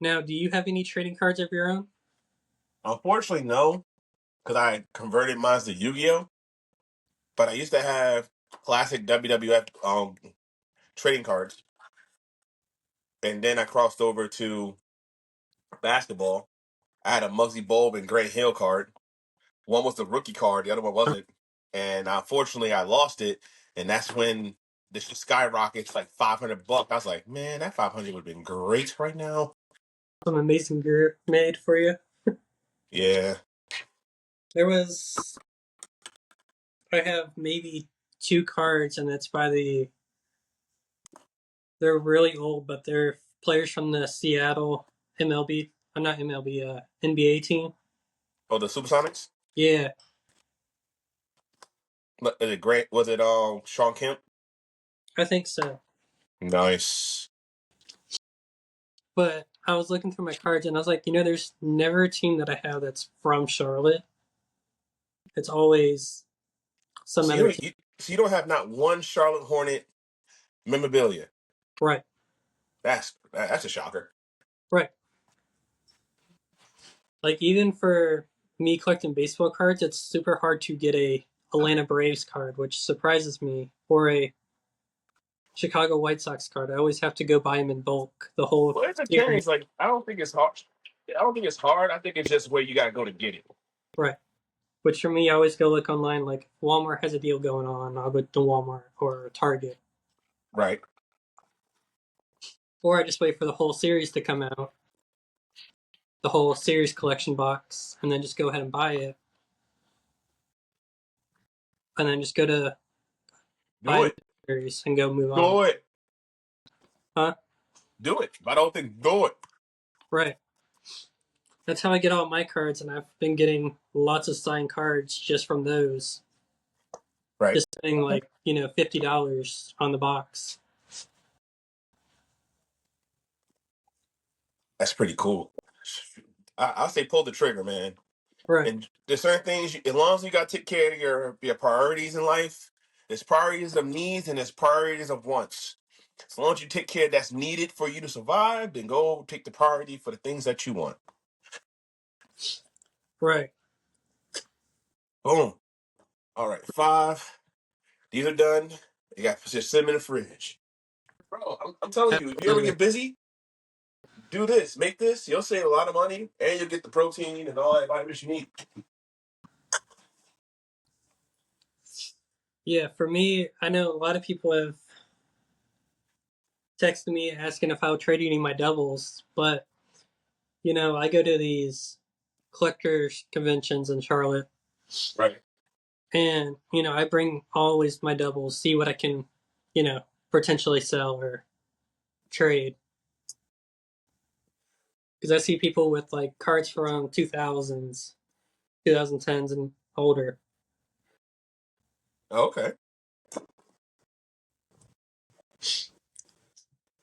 now do you have any trading cards of your own? Unfortunately, no, because I converted mine to Yu-Gi-Oh. But I used to have classic WWF trading cards, and then I crossed over to basketball. I had a Muggsy Bogues and Grant Hill card. One was the rookie card, the other one wasn't. And unfortunately, I lost it, and that's when this skyrockets like $500. I was like, man, that 500 would have been great right now. Some amazing gear made for you. Yeah. There was I have maybe two cards, and it's by they're really old, but they're players from the Seattle MLB. I'm not MLB, NBA team. Oh, the Supersonics. Yeah, Is it Grant? Was it Sean Kemp? I think so. Nice. But I was looking through my cards, and I was like, there's never a team that I have that's from Charlotte. It's always some So other team. so you don't have not one Charlotte Hornet memorabilia. Right, That's a shocker. right. Like even for me collecting baseball cards, it's super hard to get a Atlanta Braves card, which surprises me, or a Chicago White Sox card. I always have to go buy them in bulk. The whole Well, it series. depends. Like, I don't think it's hard. I don't think it's hard. I think it's just where you gotta go to get it. Right. Which for me, I always go look online. Like Walmart has a deal going on, I'll go to Walmart or Target, Right. or I just wait for the whole series to come out, the whole series collection box, and then just go ahead and buy it, and then just go to Do buy it. series and go move on. Do it. Huh? Do it. If I don't think do it. Right. That's how I get all my cards, and I've been getting lots of signed cards just from those. Right. Just spending like $50 on the box. That's pretty cool. I'll say pull the trigger, man. Right. And there's certain things, as long as you got to take care of your priorities in life, there's priorities of needs and there's priorities of wants. As long as you take care that's needed for you to survive, then go take the priority for the things that you want. Right. Boom. All right, 5. These are done. You got to just sit them in the fridge. Bro, I'm telling you, if you ever Absolutely. get busy, do this. Make this. You'll save a lot of money and you'll get the protein and all that vitamins you need. Yeah, for me, I know a lot of people have texted me asking if I'll trade any of my doubles, but I go to these collectors conventions in Charlotte, Right. and I bring always my doubles, see what I can, potentially sell or trade. Because I see people with like cards from 2000s, 2010s, and older. Okay.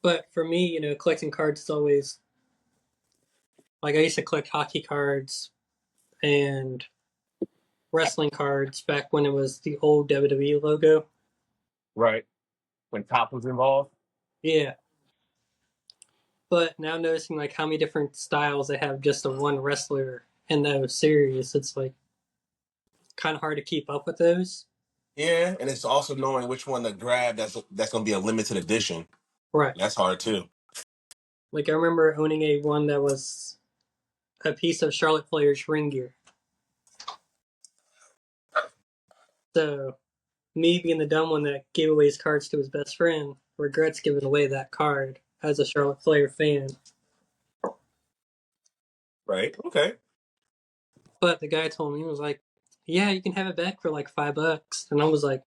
But for me, collecting cards is always like I used to collect hockey cards and wrestling cards back when it was the old WWE logo. Right. When Top was involved. Yeah. But now noticing like how many different styles they have just of one wrestler in those series, it's like kind of hard to keep up with those. Yeah, and it's also knowing which one to grab that's going to be a limited edition. Right. That's hard too. Like I remember owning a one that was a piece of Charlotte Flair's ring gear. So me being the dumb one that gave away his cards to his best friend regrets giving away that card as a Charlotte Flair fan. Right. Okay. But the guy told me, he was like, yeah, you can have it back for like $5. And I was like,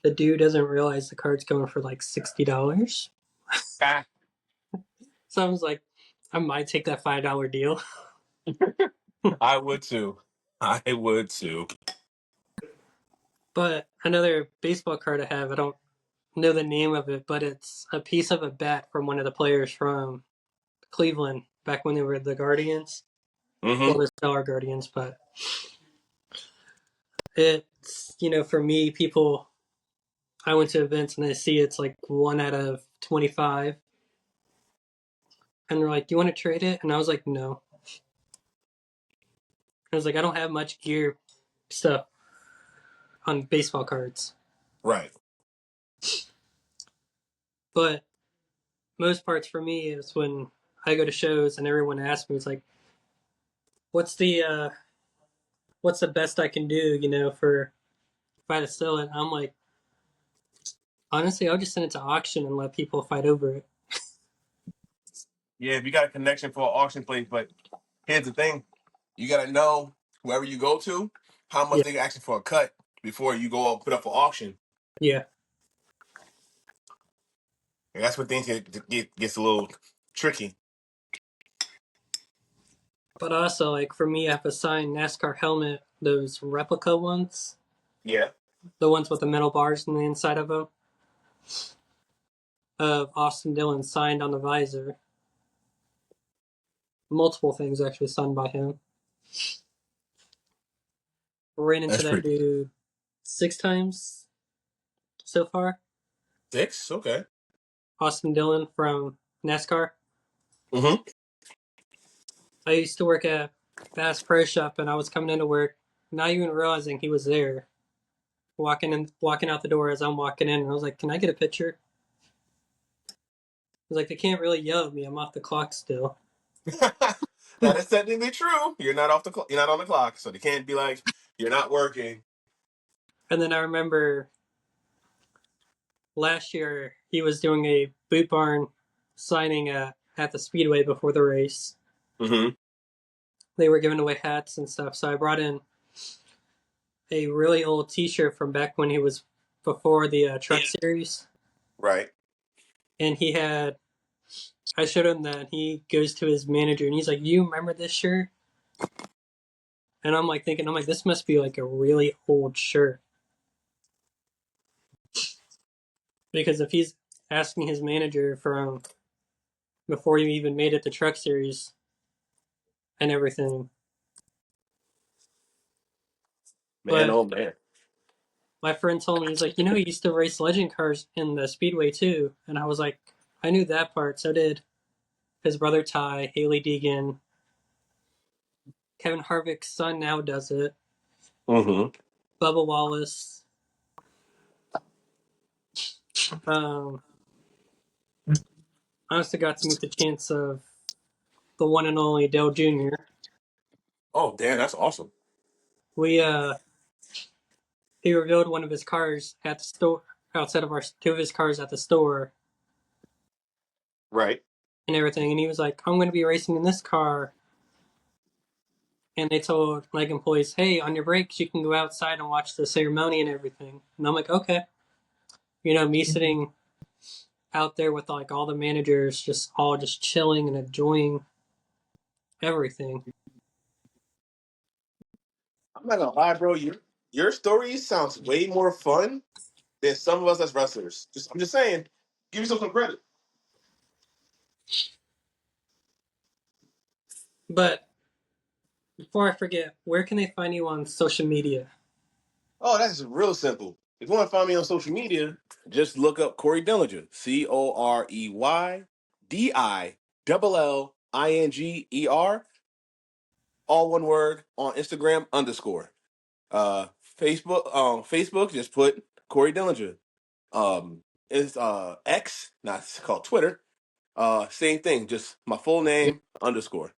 the dude doesn't realize the card's going for like $60. Ah, So I was like, I might take that $5 deal. I would too. I would too. But another baseball card I have, I don't know the name of it, but it's a piece of a bat from one of the players from Cleveland back when they were the Guardians. Well, Mm-hmm. they're still our Guardians, but it's, for me, people, I went to events and I see it's like 1 out of 25. And they're like, do you want to trade it? And I was like, no. I was like, I don't have much gear stuff on baseball cards. Right. But most parts for me is when I go to shows and everyone asks me, it's like, what's the what's the best I can do, for if I to sell it? I'm like, honestly, I'll just send it to auction and let people fight over it. Yeah, if you got a connection for an auction place, but here's the thing: you got to know whoever you go to, how much Yeah, they asking for a cut before you go put up for auction. yeah. And that's when things gets a little tricky. But also, like for me, I have a signed NASCAR helmet, those replica ones, Yeah. the ones with the metal bars on the inside of them, of Austin Dillon signed on the visor. Multiple things actually signed by him. Ran into That's that pretty. dude 6 times so far. 6? Okay. Austin Dillon from NASCAR. Mm-hmm. I used to work at Bass Pro Shop, and I was coming into work, not even realizing he was there. Walking out the door as I'm walking in, and I was like, "Can I get a picture?" I was like, "They can't really yell at me. I'm off the clock still." That is technically true. You're not off the you're not on the clock, so they can't be like you're not working. And then I remember last year he was doing a boot barn signing at the speedway before the race. Mm-hmm. They were giving away hats and stuff, so I brought in a really old T-shirt from back when he was before the truck series, Right. and I showed him that. He goes to his manager and he's like, "You remember this shirt?" And I'm like thinking, this must be like a really old shirt because if he's asking his manager from before he even made it to truck series and everything. Man, But oh man. my friend told me, he's like, he used to race legend cars in the speedway too, and I was like, I knew that part. So did his brother Ty, Haley Deegan, Kevin Harvick's son now does it. Mm-hmm. Bubba Wallace. Um, I also got to meet the chance of the one and only Dale Jr. Oh, damn, that's awesome. We he revealed one of his cars at the store outside of our two of his cars at the store Right. and everything, and he was like, "I'm going to be racing in this car." And they told like employees, "Hey, on your breaks, you can go outside and watch the ceremony and everything." And I'm like, "Okay." Me sitting out there with like all the managers, just all just chilling and enjoying everything. I'm not gonna lie, bro. Your story sounds way more fun than some of us as wrestlers. I'm just saying, give yourself some credit. But before I forget, where can they find you on social media? Oh, that's real simple. If you want to find me on social media, just look up Corey Dillinger. CoreyDillinger. All one word on Instagram _. Uh Facebook, just put Corey Dillinger. Is X, not it's called Twitter. Same thing, just my full name _.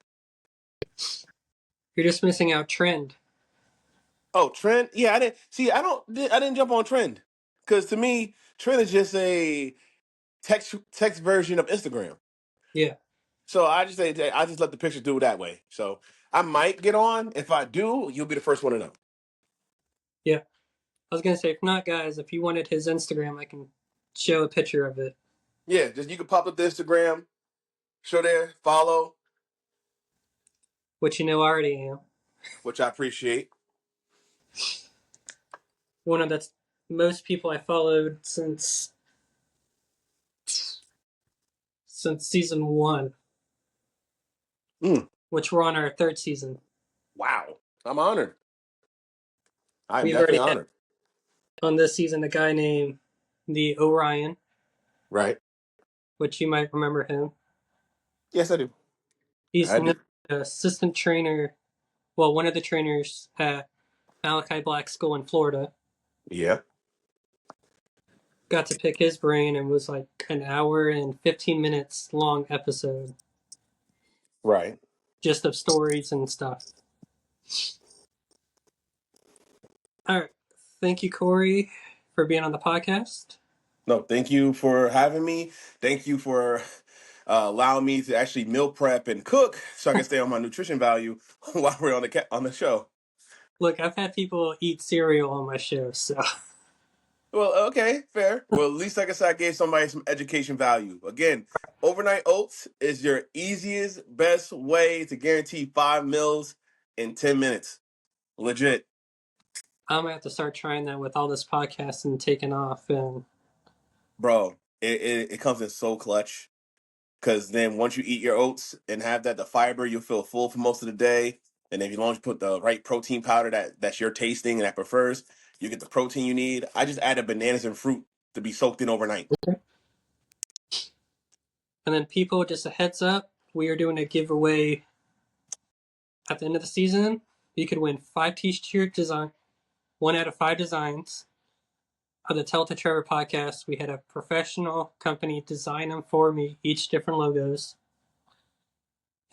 You're just missing out trend. Oh, Trend. Yeah, I didn't see. I didn't jump on Trend because to me, Trend is just a text version of Instagram. Yeah, So I just let the picture do it that way. So I might get on. If I do, you'll be the first one to know. yeah. I was gonna say, if not, guys, if you wanted his Instagram, I can show a picture of it, Yeah, just you can pop up the Instagram, show there, follow, which I already am. which I appreciate. One of the most people I followed since season one, Mm, which we're on our third season. wow, I'm honored. I'm We've definitely already had honored. on this season a guy named the Orion, Right? which you might remember him. Yes, I do. He's I an do. assistant trainer, well, one of the trainers at Malachi Black School in Florida. Yeah. Got to pick his brain and was like an hour and 15 minutes long episode Right. just of stories and stuff. All right. Thank you, Corey, for being on the podcast. No, thank you for having me. Thank you for allowing me to actually meal prep and cook so I can stay on my nutrition value while we're on on the show. Look, I've had people eat cereal on my show, so Well, okay, fair. Well, at least like I said, I gave somebody some education value. Again, overnight oats is your easiest, best way to guarantee 5 meals in 10 minutes. Legit. I'm gonna have to start trying that with all this podcasting taking off. And Bro, it comes in so clutch. Because then once you eat your oats and have the fiber, you'll feel full for most of the day. And if you long as you put the right protein powder that's your tasting and that prefers, you get the protein you need. I just added bananas and fruit to be soaked in overnight. then people, just a heads up, we are doing a giveaway at the end of the season. You could win 5 t-shirt design, 1 out of 5 designs of the Tell to Trevor podcast. We had a professional company design them for me, each different logos.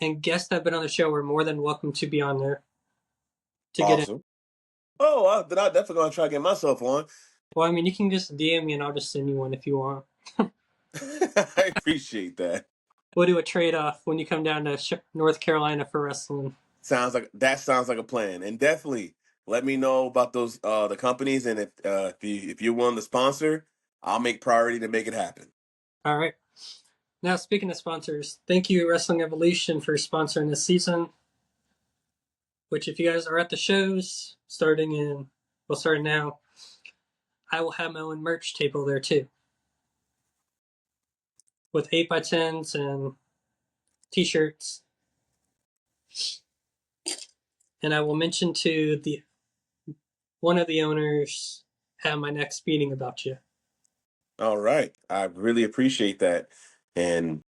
And guests that have been on the show are more than welcome to be on there to get in. Awesome. Oh, then I'm definitely going to try to get myself on. Well, I mean, you can just DM me and I'll just send you one if you want. I appreciate that. We'll do a trade off when you come down to North Carolina for wrestling. Sounds like a plan. And definitely let me know about those the companies, and if you're willing to sponsor, I'll make priority to make it happen. All right. Now, speaking of sponsors, thank you, Wrestling Evolution, for sponsoring this season. Which, if you guys are at the shows, starting now, I will have my own merch table there too, with 8x10s and t-shirts. And I will mention to the one of the owners at my next meeting about you. All right, I really appreciate that, and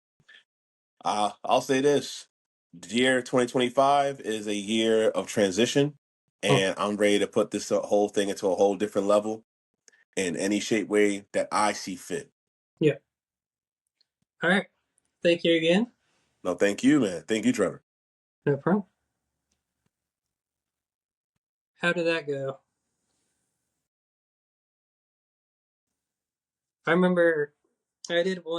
I'll say this: the year 2025 is a year of transition, and I'm ready to put this whole thing into a whole different level in any shape, way that I see fit. Yeah. All right. Thank you again. No, thank you, man. Thank you, Trevor. No problem. How did that go? I remember I did one